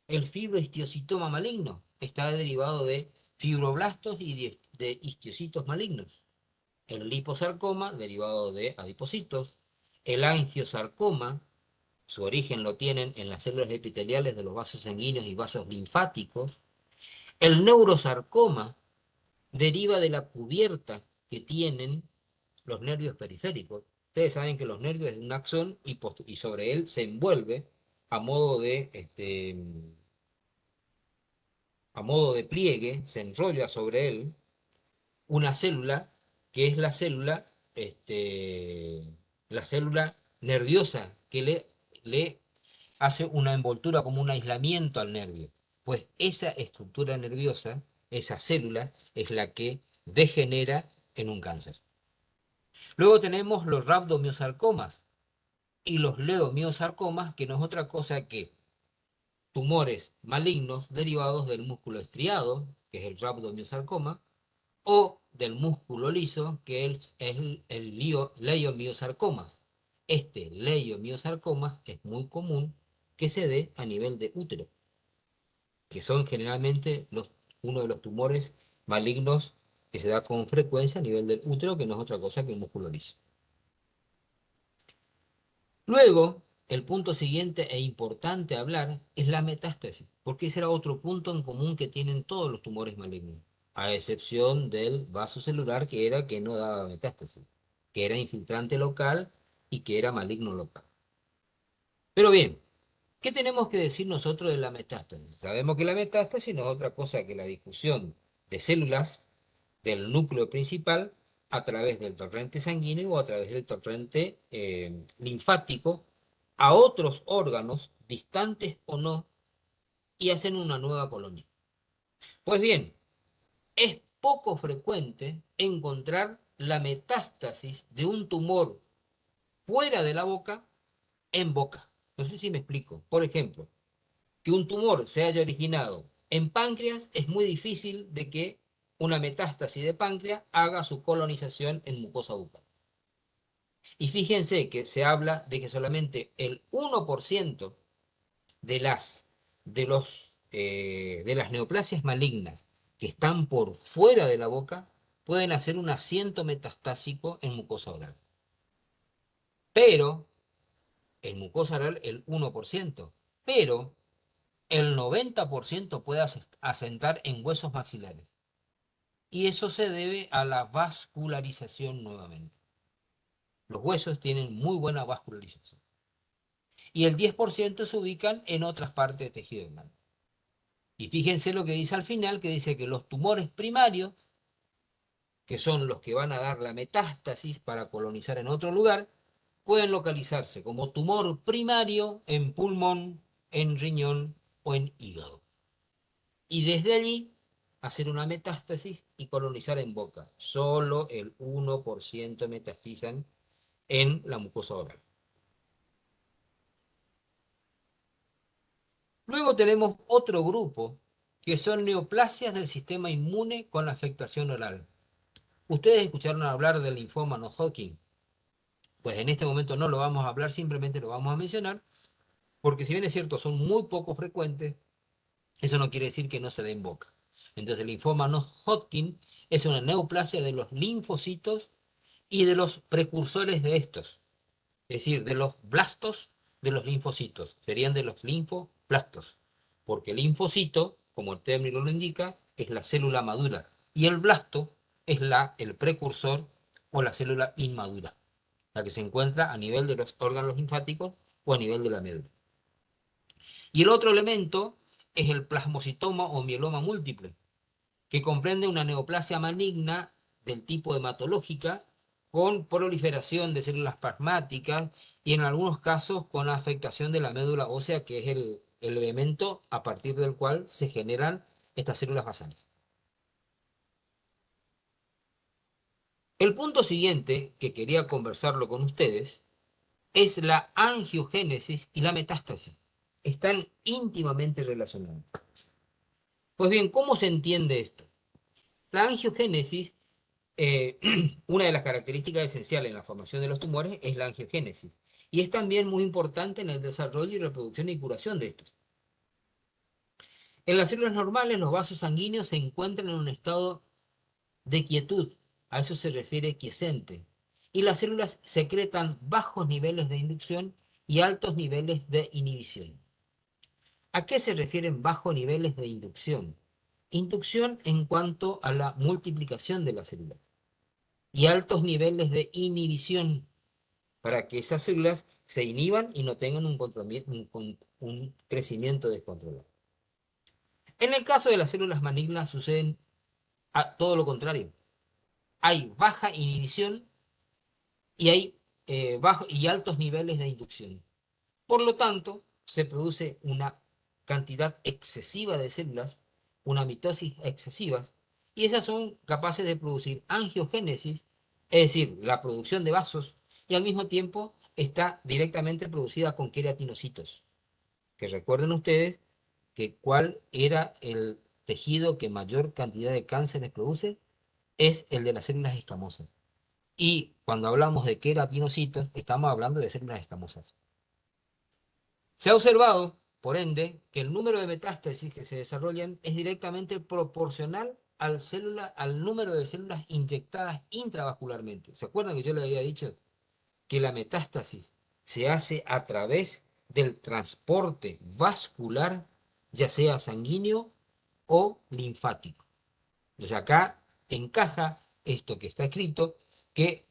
El fibrohistiocitoma maligno está derivado de fibroblastos y de histocitos malignos. El liposarcoma, derivado de adipocitos. El angiosarcoma, su origen lo tienen en las células epiteliales de los vasos sanguíneos y vasos linfáticos. El neurosarcoma deriva de la cubierta que tienen los nervios periféricos. Ustedes saben que los nervios es un axón y sobre él se envuelve a modo a modo de pliegue, se enrolla sobre él una célula que es la célula nerviosa que le hace una envoltura como un aislamiento al nervio. Pues esa estructura nerviosa, esa célula, es la que degenera en un cáncer. Luego tenemos los rhabdomiosarcomas y los leomiosarcomas, que no es otra cosa que tumores malignos derivados del músculo estriado, que es el rhabdomiosarcoma, o del músculo liso, que es el leiomiosarcoma. Este leiomiosarcoma es muy común que se dé a nivel de útero, que son generalmente uno de los tumores malignos que se da con frecuencia a nivel del útero, que no es otra cosa que el músculo liso. Luego, el punto siguiente e importante a hablar es la metástasis, porque ese era otro punto en común que tienen todos los tumores malignos, a excepción del vaso celular, que era que no daba metástasis, que era infiltrante local y que era maligno local. Pero bien, ¿qué tenemos que decir nosotros de la metástasis? Sabemos que la metástasis no es otra cosa que la difusión de células del núcleo principal a través del torrente sanguíneo o a través del torrente linfático a otros órganos, distantes o no, y hacen una nueva colonia. Pues bien, es poco frecuente encontrar la metástasis de un tumor fuera de la boca en boca. No sé si me explico. Por ejemplo, que un tumor se haya originado en páncreas, es muy difícil de que una metástasis de páncreas haga su colonización en mucosa bucal. Y fíjense que se habla de que solamente el 1% de de las neoplasias malignas que están por fuera de la boca pueden hacer un asiento metastásico en mucosa oral. Pero en mucosa oral el 1%, pero el 90% puede asentar en huesos maxilares. Y eso se debe a la vascularización nuevamente. Los huesos tienen muy buena vascularización. Y el 10% se ubican en otras partes del tejido blando. Y fíjense lo que dice al final, que dice que los tumores primarios, que son los que van a dar la metástasis para colonizar en otro lugar, pueden localizarse como tumor primario en pulmón, en riñón o en hígado. Y desde allí hacer una metástasis y colonizar en boca. Solo el 1% metastizan en la mucosa oral. Luego tenemos otro grupo que son neoplasias del sistema inmune con afectación oral. Ustedes escucharon hablar del linfoma no Hodgkin. Pues en este momento no lo vamos a hablar, simplemente lo vamos a mencionar, porque si bien es cierto, son muy poco frecuentes, eso no quiere decir que no se den en boca. Entonces el linfoma no Hodgkin es una neoplasia de los linfocitos y de los precursores de estos, es decir, de los blastos de los linfocitos, serían de los linfoblastos, porque el linfocito, como el término lo indica, es la célula madura, y el blasto es el precursor o la célula inmadura, la que se encuentra a nivel de los órganos linfáticos o a nivel de la médula. Y el otro elemento es el plasmocitoma o mieloma múltiple, que comprende una neoplasia maligna del tipo hematológica con proliferación de células plasmáticas y en algunos casos con afectación de la médula ósea, que es el elemento a partir del cual se generan estas células basales. El punto siguiente que quería conversarlo con ustedes es la angiogénesis y la metástasis. Están íntimamente relacionados. Pues bien, ¿cómo se entiende esto? La angiogénesis, eh, una de las características esenciales en la formación de los tumores es la angiogénesis. Y es también muy importante en el desarrollo y reproducción y curación de estos. En las células normales, los vasos sanguíneos se encuentran en un estado de quietud. A eso se refiere quiescente. Y las células secretan bajos niveles de inducción y altos niveles de inhibición. ¿A qué se refieren bajos niveles de inducción? Inducción en cuanto a la multiplicación de las células y altos niveles de inhibición para que esas células se inhiban y no tengan un crecimiento descontrolado. En el caso de las células malignas sucede todo lo contrario. Hay baja inhibición y hay altos niveles de inducción. Por lo tanto, se produce una cantidad excesiva de células, una mitosis excesiva, y esas son capaces de producir angiogénesis, es decir, la producción de vasos, y al mismo tiempo está directamente producida con queratinocitos. Que recuerden ustedes que cuál era el tejido que mayor cantidad de cánceres produce, es el de las células escamosas. Y cuando hablamos de queratinocitos, estamos hablando de células escamosas. Se ha observado, por ende, que el número de metástasis que se desarrollan es directamente proporcional al número de células inyectadas intravascularmente. ¿Se acuerdan que yo les había dicho que la metástasis se hace a través del transporte vascular, ya sea sanguíneo o linfático? Entonces acá encaja esto que está escrito, que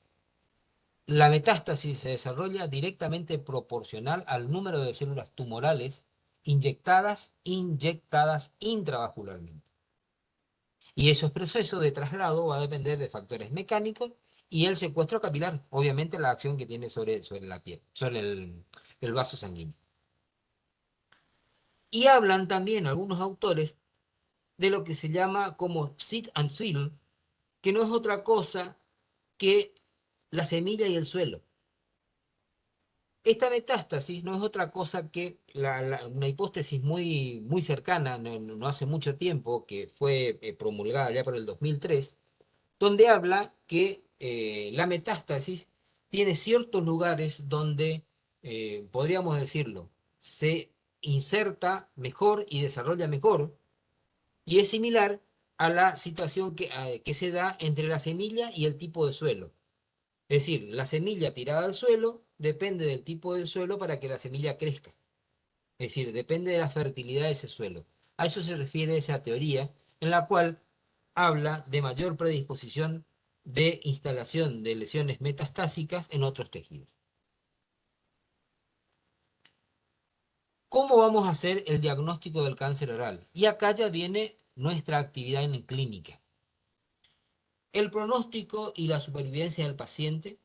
la metástasis se desarrolla directamente proporcional al número de células tumorales inyectadas intravascularmente. Y esos procesos de traslado va a depender de factores mecánicos y el secuestro capilar, obviamente la acción que tiene sobre la piel, sobre el vaso sanguíneo. Y hablan también algunos autores de lo que se llama como sit and fill, que no es otra cosa que la semilla y el suelo. Esta metástasis no es otra cosa que una hipótesis muy cercana, no hace mucho tiempo, que fue promulgada ya por el 2003, donde habla que la metástasis tiene ciertos lugares donde, podríamos decirlo, se inserta mejor y desarrolla mejor, y es similar a la situación que se da entre la semilla y el tipo de suelo. Es decir, la semilla tirada al suelo depende del tipo del suelo para que la semilla crezca. Es decir, depende de la fertilidad de ese suelo. A eso se refiere esa teoría en la cual habla de mayor predisposición de instalación de lesiones metastásicas en otros tejidos. ¿Cómo vamos a hacer el diagnóstico del cáncer oral? Y acá ya viene nuestra actividad en clínica. El pronóstico y la supervivencia del paciente,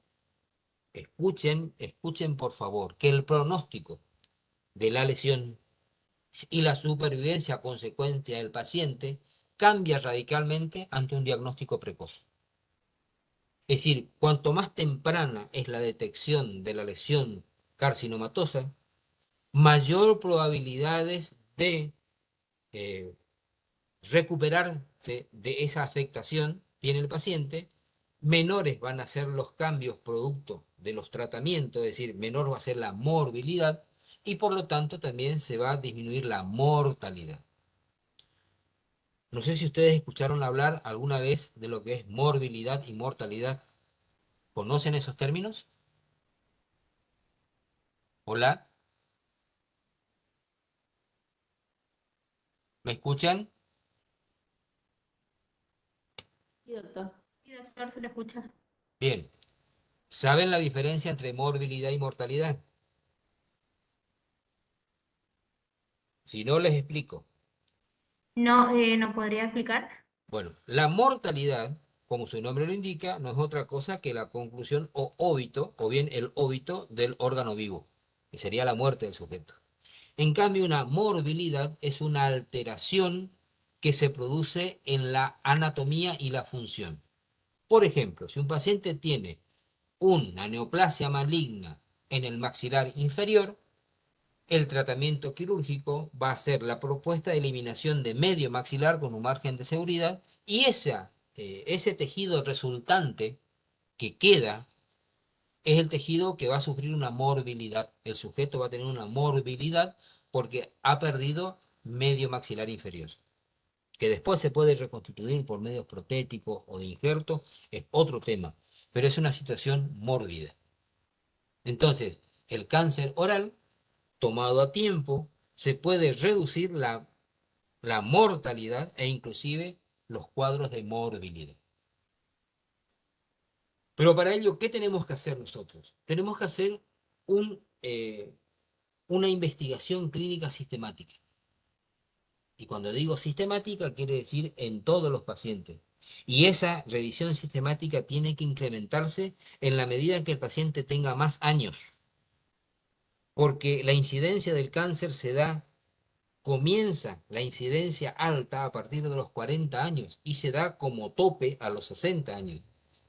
escuchen por favor, que el pronóstico de la lesión y la supervivencia consecuencia del paciente cambia radicalmente ante un diagnóstico precoz. Es decir, cuanto más temprana es la detección de la lesión carcinomatosa, mayor probabilidades de eh, recuperarse de esa afectación tiene el paciente, menores van a ser los cambios producto de los tratamientos, es decir, menor va a ser la morbilidad y por lo tanto también se va a disminuir la mortalidad. No sé si ustedes escucharon hablar alguna vez de lo que es morbilidad y mortalidad. ¿Conocen esos términos? Hola, ¿me escuchan? Sí, doctor. Sí, doctor, se le escucha. Bien. ¿Saben la diferencia entre morbilidad y mortalidad? Si no, les explico. No, ¿no podría explicar? Bueno, la mortalidad, como su nombre lo indica, no es otra cosa que la conclusión o óbito, o bien el óbito del órgano vivo, que sería la muerte del sujeto. En cambio, una morbilidad es una alteración que se produce en la anatomía y la función. Por ejemplo, si un paciente tiene una neoplasia maligna en el maxilar inferior, el tratamiento quirúrgico va a ser la propuesta de eliminación de medio maxilar con un margen de seguridad y ese tejido resultante que queda es el tejido que va a sufrir una morbilidad. El sujeto va a tener una morbilidad porque ha perdido medio maxilar inferior. Que después se puede reconstituir por medios protéticos o de injerto, es otro tema, pero es una situación mórbida. Entonces, el cáncer oral, tomado a tiempo, se puede reducir la mortalidad e inclusive los cuadros de morbilidad. Pero para ello, ¿qué tenemos que hacer nosotros? Tenemos que hacer un, eh, una investigación clínica sistemática. Y cuando digo sistemática, quiere decir en todos los pacientes. Y esa revisión sistemática tiene que incrementarse en la medida en que el paciente tenga más años, porque la incidencia del cáncer comienza la incidencia alta a partir de los 40 años y se da como tope a los 60 años.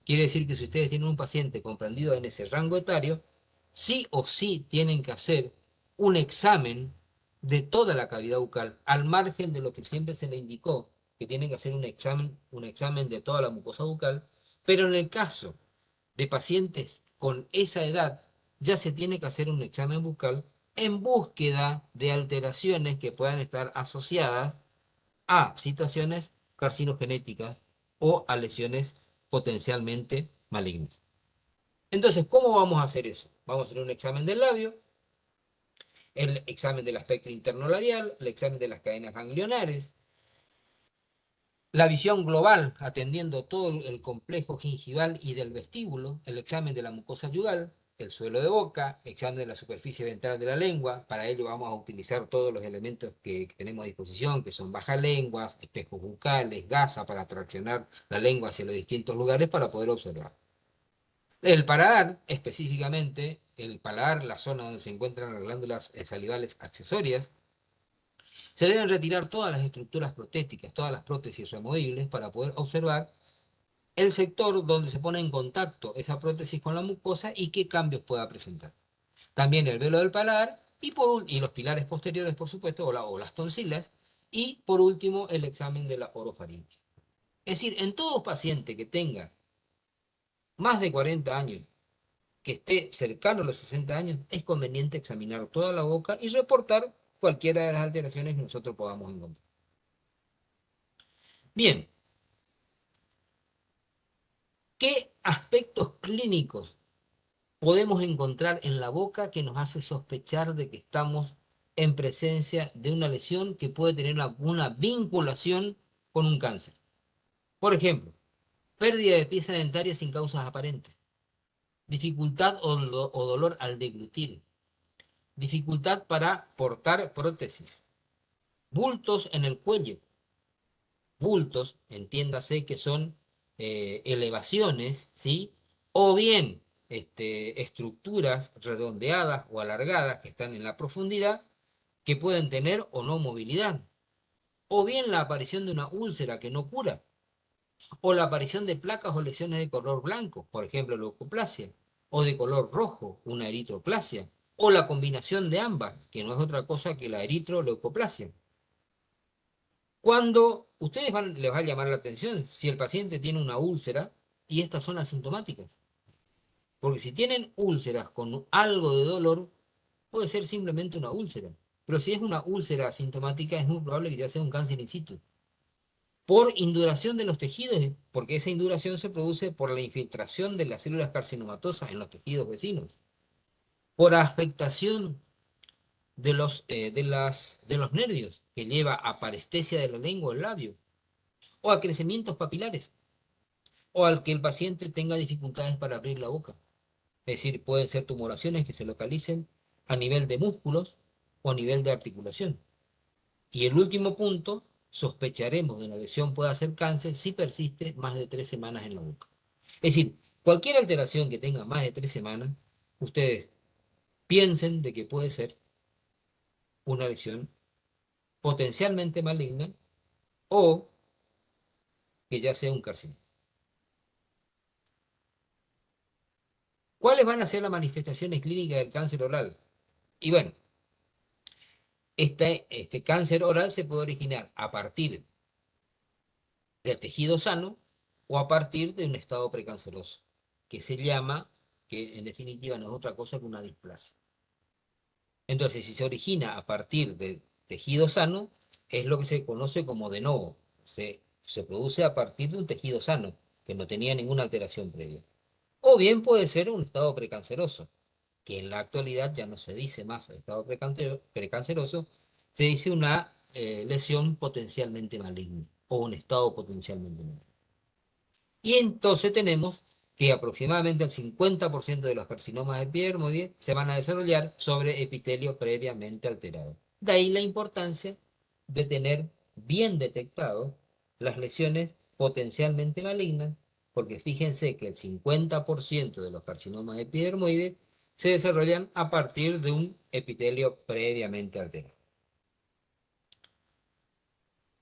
Quiere decir que si ustedes tienen un paciente comprendido en ese rango etario, sí o sí tienen que hacer un examen de toda la cavidad bucal, al margen de lo que siempre se le indicó, que tienen que hacer un examen de toda la mucosa bucal, pero en el caso de pacientes con esa edad, ya se tiene que hacer un examen bucal en búsqueda de alteraciones que puedan estar asociadas a situaciones carcinogenéticas o a lesiones potencialmente malignas. Entonces, ¿cómo vamos a hacer eso? Vamos a hacer un examen del labio, el examen del aspecto interno labial, el examen de las cadenas ganglionares, la visión global, atendiendo todo el complejo gingival y del vestíbulo, el examen de la mucosa yugal, el suelo de boca, examen de la superficie ventral de la lengua. Para ello vamos a utilizar todos los elementos que tenemos a disposición, que son bajalenguas, espejos bucales, gasa para traccionar la lengua hacia los distintos lugares para poder observar. El paladar, específicamente, el paladar, la zona donde se encuentran las glándulas salivales accesorias, se deben retirar todas las estructuras protéticas, todas las prótesis removibles para poder observar el sector donde se pone en contacto esa prótesis con la mucosa y qué cambios pueda presentar. También el velo del paladar y los pilares posteriores, por supuesto, o las tonsilas. Y por último, el examen de la orofaringe. Es decir, en todo paciente que tenga más de 40 años, que esté cercano a los 60 años, es conveniente examinar toda la boca y reportar cualquiera de las alteraciones que nosotros podamos encontrar. Bien, ¿Qué aspectos clínicos podemos encontrar en la boca que nos hace sospechar de que estamos en presencia de una lesión que puede tener alguna vinculación con un cáncer? Por ejemplo, pérdida de pieza dentaria sin causas aparentes, dificultad o dolor al deglutir, dificultad para portar prótesis, bultos en el cuello. Bultos, entiéndase que son elevaciones, ¿sí? O bien estructuras redondeadas o alargadas que están en la profundidad que pueden tener o no movilidad. O bien la aparición de una úlcera que no cura. O la aparición de placas o lesiones de color blanco, por ejemplo, leucoplasia. O de color rojo, una eritroplasia. O la combinación de ambas, que no es otra cosa que la eritroleucoplasia. Cuando les va a llamar la atención si el paciente tiene una úlcera y estas son asintomáticas. Porque si tienen úlceras con algo de dolor, puede ser simplemente una úlcera. Pero si es una úlcera asintomática, es muy probable que ya sea un cáncer in situ. Por induración de los tejidos, porque esa induración se produce por la infiltración de las células carcinomatosas en los tejidos vecinos. Por afectación de los nervios, que lleva a parestesia de la lengua o el labio, o a crecimientos papilares, o al que el paciente tenga dificultades para abrir la boca. Es decir, pueden ser tumoraciones que se localicen a nivel de músculos o a nivel de articulación. Y el último punto, sospecharemos de la lesión pueda ser cáncer si persiste más de 3 semanas en la boca. Es decir, cualquier alteración que tenga más de 3 semanas, ustedes piensen de que puede ser una lesión potencialmente maligna o que ya sea un carcinoma. ¿Cuáles van a ser las manifestaciones clínicas del cáncer oral? Y bueno, este cáncer oral se puede originar a partir del tejido sano o a partir de un estado precanceroso, que se llama, que en definitiva no es otra cosa que una displasia. Entonces, si se origina a partir de tejido sano, es lo que se conoce como de novo. Se produce a partir de un tejido sano, que no tenía ninguna alteración previa. O bien puede ser un estado precanceroso, que en la actualidad ya no se dice más estado precanceroso, se dice una lesión potencialmente maligna o un estado potencialmente maligno. Y entonces tenemos que aproximadamente el 50% de los carcinomas epidermoides se van a desarrollar sobre epitelio previamente alterado. De ahí la importancia de tener bien detectados las lesiones potencialmente malignas, porque fíjense que el 50% de los carcinomas epidermoides se desarrollan a partir de un epitelio previamente alterado.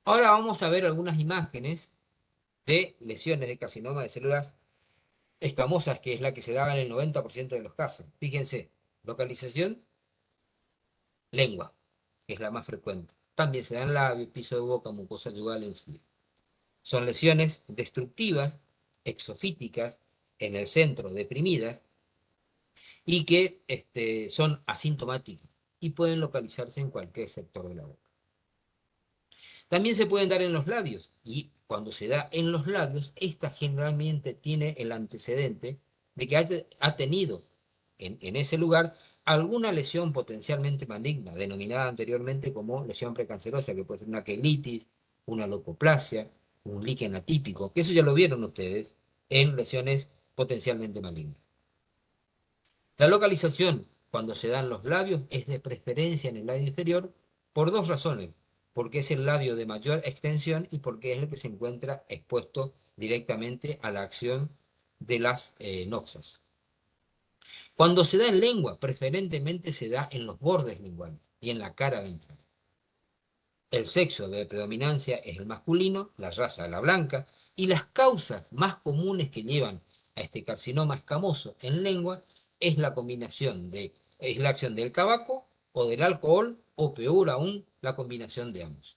Ahora vamos a ver algunas imágenes de lesiones de carcinoma de células escamosas, que es la que se daba en el 90% de los casos. Fíjense, localización, lengua, que es la más frecuente. También se dan labios, piso de boca, mucosa yugal en sí. Son lesiones destructivas, exofíticas, en el centro deprimidas, y que son asintomáticas y pueden localizarse en cualquier sector de la boca. También se pueden dar en los labios, y cuando se da en los labios, esta generalmente tiene el antecedente de que ha tenido en ese lugar alguna lesión potencialmente maligna, denominada anteriormente como lesión precancerosa, que puede ser una quelitis, una leucoplasia, un líquen atípico, que eso ya lo vieron ustedes en lesiones potencialmente malignas. La localización, cuando se dan los labios, es de preferencia en el labio inferior por dos razones: porque es el labio de mayor extensión y porque es el que se encuentra expuesto directamente a la acción de las noxas. Cuando se da en lengua, preferentemente se da en los bordes linguales y en la cara ventral. El sexo de predominancia es el masculino, la raza la blanca, y las causas más comunes que llevan a este carcinoma escamoso en lengua es es la acción del tabaco o del alcohol, o peor aún, la combinación de ambos.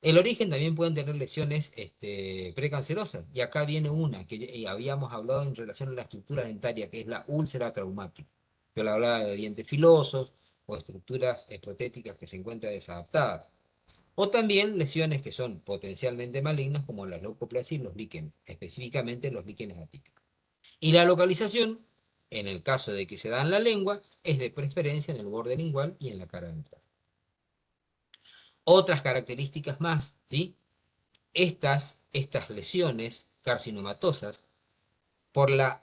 El origen también pueden tener lesiones precancerosas, y acá viene una que habíamos hablado en relación a la estructura dentaria, que es la úlcera traumática. Yo le hablaba de dientes filosos o estructuras protéticas que se encuentran desadaptadas. O también lesiones que son potencialmente malignas, como la leucoplasia y los líquenes, específicamente los líquenes atípicos. Y la localización, en el caso de que se da en la lengua, es de preferencia en el borde lingual y en la cara ventral. Otras características más, ¿sí? Estas lesiones carcinomatosas, por la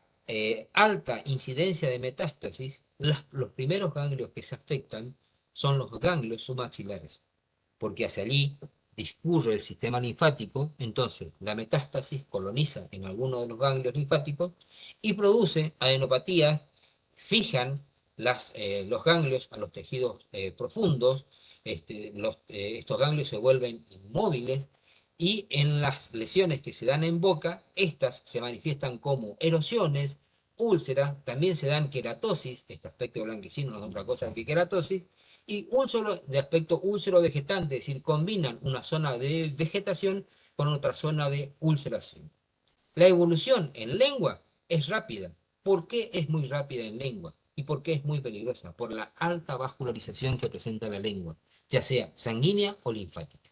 alta incidencia de metástasis, los primeros ganglios que se afectan son los ganglios submaxilares, porque hacia allí discurre el sistema linfático, entonces la metástasis coloniza en alguno de los ganglios linfáticos y produce adenopatías, fijan los ganglios a los tejidos profundos, estos ganglios se vuelven inmóviles y en las lesiones que se dan en boca, estas se manifiestan como erosiones, úlceras, también se dan queratosis, este aspecto blanquecino no es otra cosa que queratosis, y úlcero de aspecto úlcero vegetante, es decir, combinan una zona de vegetación con otra zona de ulceración. La evolución en lengua es rápida. ¿Por qué es muy rápida en lengua? ¿Y por qué es muy peligrosa? Por la alta vascularización que presenta la lengua, ya sea sanguínea o linfática.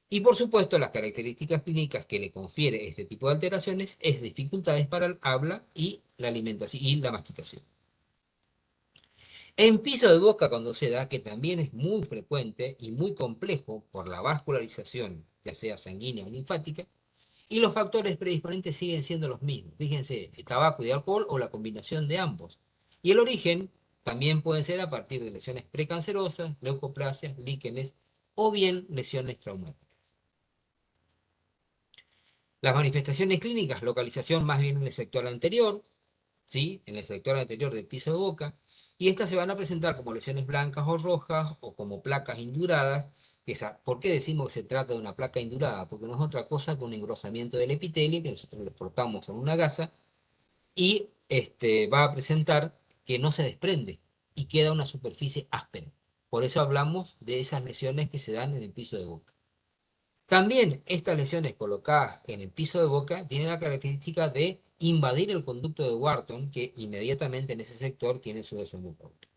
Y por supuesto, las características clínicas que le confiere este tipo de alteraciones es dificultades para el habla y la alimentación y la masticación. En piso de boca, cuando se da, que también es muy frecuente y muy complejo por la vascularización, ya sea sanguínea o linfática, y los factores predisponentes siguen siendo los mismos. Fíjense, el tabaco y alcohol o la combinación de ambos. Y el origen también puede ser a partir de lesiones precancerosas, leucoplasias, líquenes o bien lesiones traumáticas. Las manifestaciones clínicas, localización más bien en el sector anterior, ¿sí? En el sector anterior del piso de boca, y estas se van a presentar como lesiones blancas o rojas o como placas induradas. ¿Por qué decimos que se trata de una placa indurada? Porque no es otra cosa que un engrosamiento del epitelio que nosotros le cortamos en una gasa y va a presentar que no se desprende y queda una superficie áspera. Por eso hablamos de esas lesiones que se dan en el piso de boca. También estas lesiones colocadas en el piso de boca tienen la característica de invadir el conducto de Wharton, que inmediatamente en ese sector tiene su desembocadura.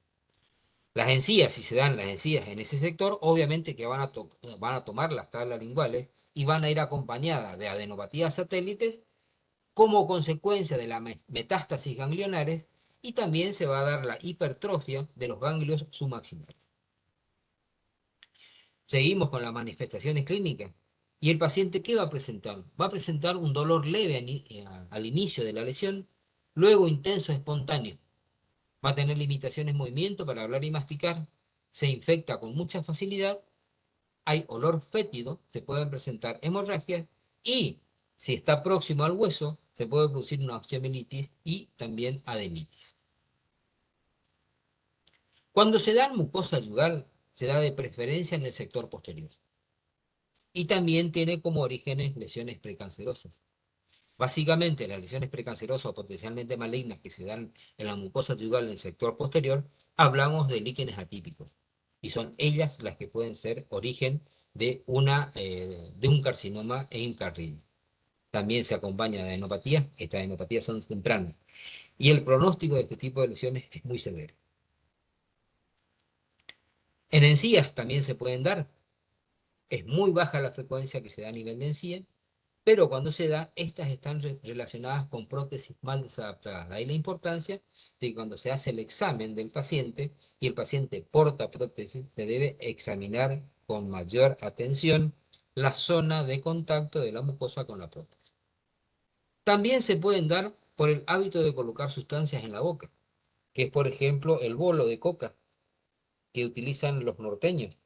Las encías, si se dan las encías en ese sector, obviamente que van a tomar las tablas linguales y van a ir acompañadas de adenopatías satélites como consecuencia de la metástasis ganglionares y también se va a dar la hipertrofia de los ganglios submaxilares. Seguimos con las manifestaciones clínicas. ¿Y el paciente qué va a presentar? Va a presentar un dolor leve al inicio de la lesión, luego intenso espontáneo. Va a tener limitaciones en movimiento para hablar y masticar, se infecta con mucha facilidad, hay olor fétido, se pueden presentar hemorragias y si está próximo al hueso, se puede producir una osteomielitis y también adenitis. Cuando se da en mucosa yugal, se da de preferencia en el sector posterior. Y también tiene como orígenes lesiones precancerosas. Básicamente, las lesiones precancerosas o potencialmente malignas que se dan en la mucosa yugal en el sector posterior, hablamos de líquenes atípicos. Y son ellas las que pueden ser origen de un carcinoma endocardial. También se acompaña de adenopatías, estas adenopatías son tempranas. Y el pronóstico de este tipo de lesiones es muy severo. En encías también se pueden dar. Es muy baja la frecuencia que se da a nivel de encía, pero cuando se da, estas están relacionadas con prótesis mal desadaptadas. Ahí la importancia de que cuando se hace el examen del paciente y el paciente porta prótesis, se debe examinar con mayor atención la zona de contacto de la mucosa con la prótesis. También se pueden dar por el hábito de colocar sustancias en la boca, que es por ejemplo el bolo de coca que utilizan los norteños,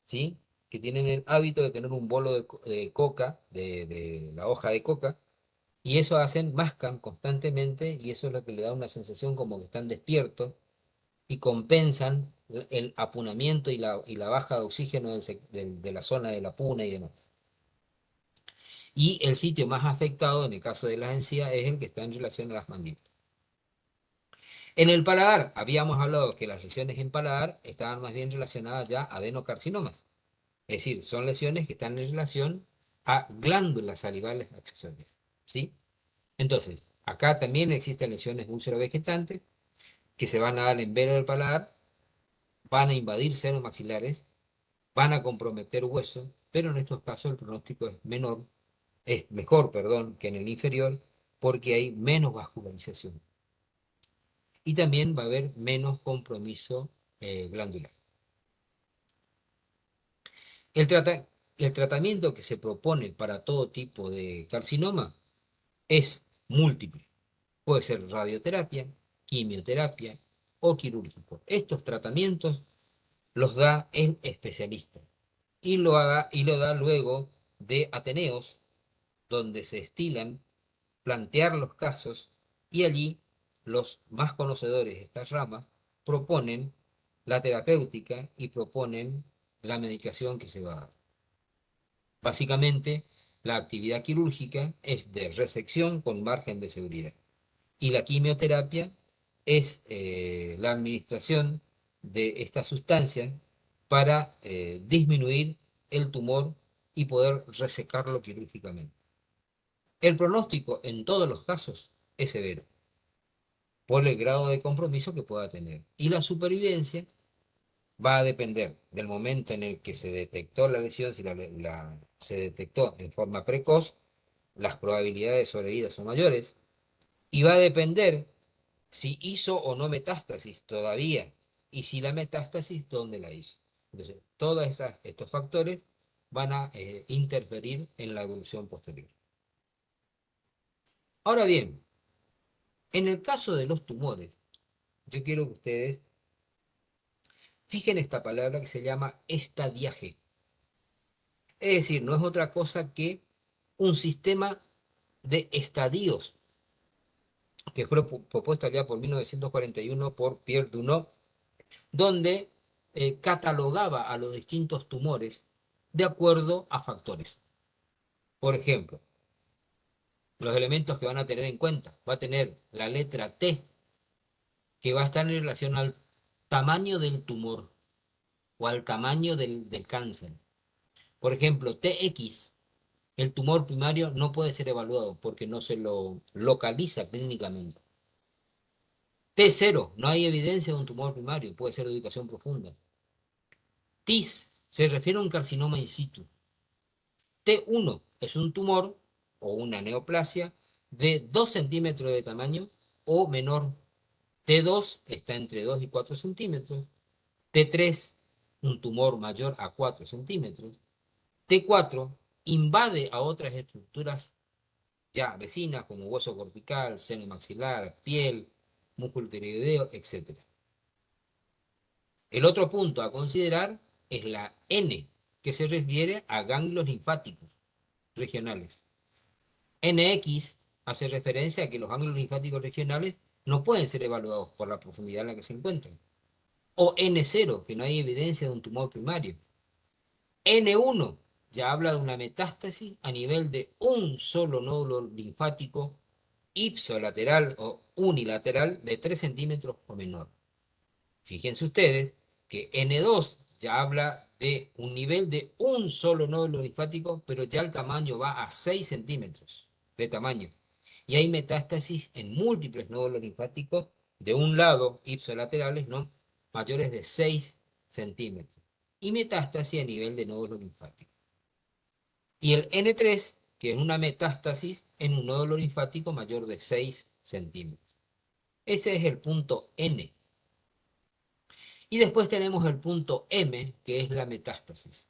¿sí? Que tienen el hábito de tener un bolo de coca, de la hoja de coca, y eso hacen, mascan constantemente, y eso es lo que le da una sensación como que están despiertos, y compensan el apunamiento y la baja de oxígeno de la zona de la puna y demás. Y el sitio más afectado, en el caso de las encías, es el que está en relación a las mandíbulas. En el paladar, habíamos hablado que las lesiones en paladar estaban más bien relacionadas ya a adenocarcinomas. Es decir, son lesiones que están en relación a glándulas salivales accesorias. ¿Sí? Entonces, acá también existen lesiones úlcero-vegetantes que se van a dar en vena del paladar, van a invadir senos maxilares van a comprometer hueso, pero en estos casos el pronóstico es mejor, perdón, que en el inferior, porque hay menos vascularización. Y también va a haber menos compromiso glandular. El, trata- el tratamiento que se propone para todo tipo de carcinoma es múltiple. Puede ser radioterapia, quimioterapia o quirúrgico. Estos tratamientos los da el especialista y lo da luego de ateneos donde se estilan plantear los casos y allí los más conocedores de estas ramas proponen la terapéutica y proponen la medicación que se va a dar. Básicamente, la actividad quirúrgica es de resección con margen de seguridad y la quimioterapia es la administración de estas sustancias para disminuir el tumor y poder resecarlo quirúrgicamente. El pronóstico en todos los casos es severo por el grado de compromiso que pueda tener. Y la supervivencia va a depender del momento en el que se detectó la lesión, si se detectó en forma precoz, las probabilidades de sobrevida son mayores, y va a depender si hizo o no metástasis todavía, y si la metástasis, ¿dónde la hizo? Entonces, todos estos factores van a interferir en la evolución posterior. Ahora bien, en el caso de los tumores, yo quiero que ustedes fijen esta palabra que se llama estadiaje. Es decir, no es otra cosa que un sistema de estadios que fue propuesto allá por 1941 por Pierre Dunant, donde catalogaba a los distintos tumores de acuerdo a factores. Por ejemplo, los elementos que van a tener en cuenta. Va a tener la letra T, que va a estar en relación al tamaño del tumor o al tamaño del cáncer. Por ejemplo, TX, el tumor primario no puede ser evaluado porque no se lo localiza clínicamente. T0, no hay evidencia de un tumor primario, puede ser de ubicación profunda. TIS, se refiere a un carcinoma in situ. T1 es un tumor o una neoplasia de 2 centímetros de tamaño o menor. T2 está entre 2 y 4 centímetros. T3, un tumor mayor a 4 centímetros. T4 invade a otras estructuras ya vecinas como hueso cortical, seno maxilar, piel, músculo tiroideo, etc. El otro punto a considerar es la N, que se refiere a ganglios linfáticos regionales. NX hace referencia a que los ganglios linfáticos regionales no pueden ser evaluados por la profundidad en la que se encuentran. O N0, que no hay evidencia de un tumor primario. N1 ya habla de una metástasis a nivel de un solo nódulo linfático ipsilateral o unilateral de 3 centímetros o menor. Fíjense ustedes que N2 ya habla de un nivel de un solo nódulo linfático, pero ya el tamaño va a 6 centímetros de tamaño. Y hay metástasis en múltiples nódulos linfáticos de un lado, ipsilaterales, ¿no? Mayores de 6 centímetros. Y metástasis a nivel de nódulo linfático. Y el N3, que es una metástasis en un nódulo linfático mayor de 6 centímetros. Ese es el punto N. Y después tenemos el punto M, que es la metástasis.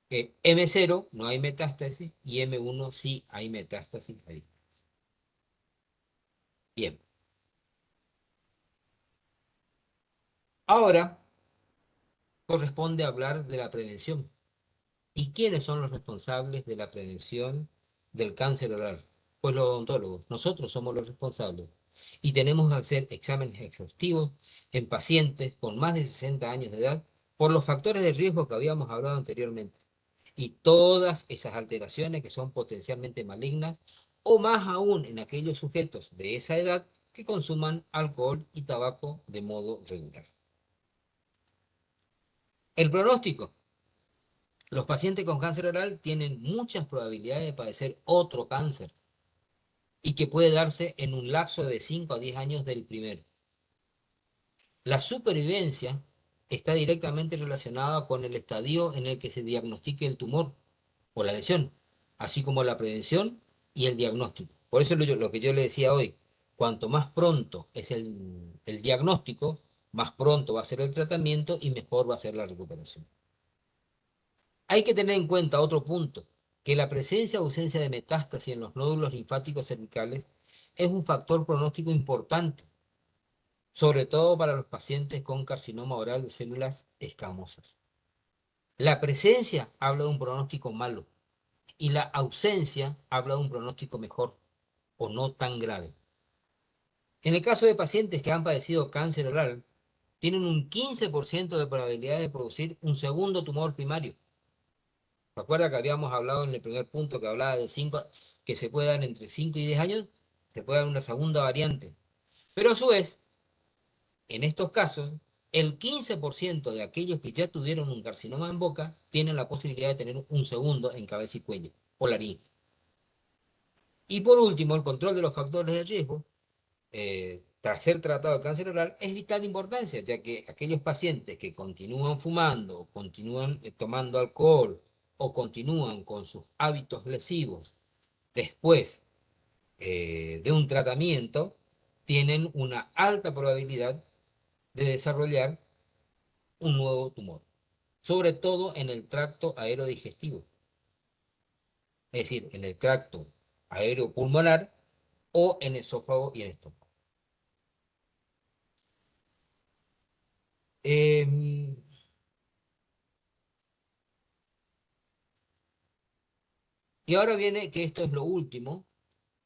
M0 no hay metástasis y M1 sí hay metástasis a distancia. Bien. Ahora corresponde hablar de la prevención. ¿Y quiénes son los responsables de la prevención del cáncer oral? Pues los odontólogos. Nosotros somos los responsables. Y tenemos que hacer exámenes exhaustivos en pacientes con más de 60 años de edad por los factores de riesgo que habíamos hablado anteriormente. Y todas esas alteraciones que son potencialmente malignas, o más aún en aquellos sujetos de esa edad que consuman alcohol y tabaco de modo regular. El pronóstico. Los pacientes con cáncer oral tienen muchas probabilidades de padecer otro cáncer y que puede darse en un lapso de 5 a 10 años del primero. La supervivencia está directamente relacionada con el estadio en el que se diagnostique el tumor o la lesión, así como la prevención y el diagnóstico. Por eso lo que yo le decía hoy, cuanto más pronto es el diagnóstico, más pronto va a ser el tratamiento y mejor va a ser la recuperación. Hay que tener en cuenta otro punto, que la presencia o ausencia de metástasis en los nódulos linfáticos cervicales es un factor pronóstico importante, sobre todo para los pacientes con carcinoma oral de células escamosas. La presencia habla de un pronóstico malo y la ausencia habla de un pronóstico mejor o no tan grave. En el caso de pacientes que han padecido cáncer oral, tienen un 15% de probabilidad de producir un segundo tumor primario. ¿Se acuerda que habíamos hablado en el primer punto que hablaba de 5, que se puede dar entre 5 y 10 años? Se puede dar una segunda variante. Pero a su vez, en estos casos, el 15% de aquellos que ya tuvieron un carcinoma en boca tienen la posibilidad de tener un segundo en cabeza y cuello o laringe. Y por último, el control de los factores de riesgo tras ser tratado de cáncer oral es vital importancia, ya que aquellos pacientes que continúan fumando, continúan tomando alcohol o continúan con sus hábitos lesivos después de un tratamiento, tienen una alta probabilidad de desarrollar un nuevo tumor, sobre todo en el tracto aerodigestivo, es decir, en el tracto aeropulmonar o en esófago y en estómago. Y ahora viene que esto es lo último,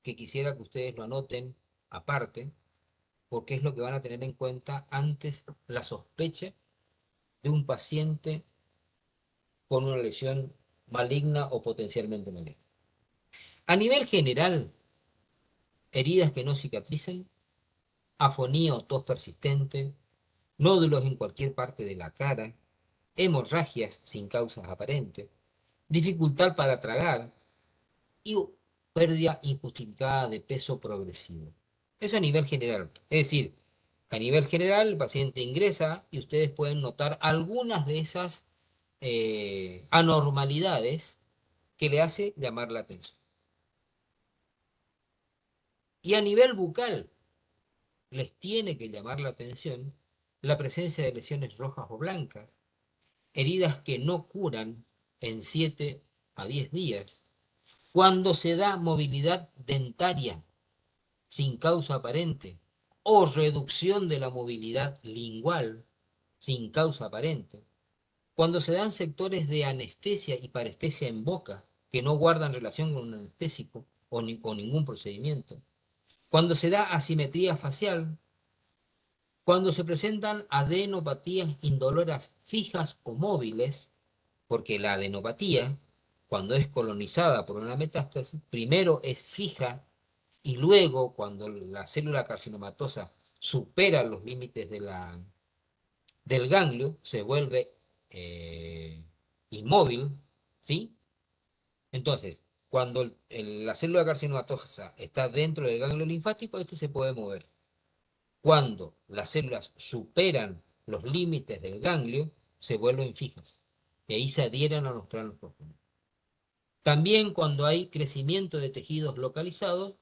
que quisiera que ustedes lo anoten aparte, porque es lo que van a tener en cuenta antes la sospecha de un paciente con una lesión maligna o potencialmente maligna. A nivel general, heridas que no cicatrizan, afonía o tos persistente, nódulos en cualquier parte de la cara, hemorragias sin causas aparentes, dificultad para tragar y pérdida injustificada de peso progresivo. Eso a nivel general. Es decir, a nivel general el paciente ingresa y ustedes pueden notar algunas de esas anormalidades que le hace llamar la atención. Y a nivel bucal les tiene que llamar la atención la presencia de lesiones rojas o blancas, heridas que no curan en 7 a 10 días, cuando se da movilidad dentaria sin causa aparente o reducción de la movilidad lingual sin causa aparente, cuando se dan sectores de anestesia y parestesia en boca que no guardan relación con un anestésico o con ningún procedimiento, cuando se da asimetría facial, cuando se presentan adenopatías indoloras fijas o móviles, porque la adenopatía, cuando es colonizada por una metástasis, primero es fija y luego, cuando la célula carcinomatosa supera los límites del ganglio, se vuelve inmóvil, ¿sí? Entonces, cuando la célula carcinomatosa está dentro del ganglio linfático, este se puede mover. Cuando las células superan los límites del ganglio, se vuelven fijas y ahí se adhieren a los planos profundos. También cuando hay crecimiento de tejidos localizados,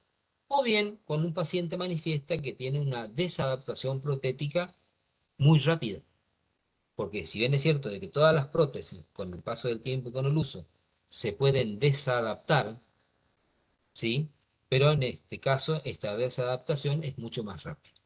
o bien cuando un paciente manifiesta que tiene una desadaptación protética muy rápida. Porque si bien es cierto de que todas las prótesis, con el paso del tiempo y con el uso, se pueden desadaptar, ¿sí? Pero en este caso, esta desadaptación es mucho más rápida.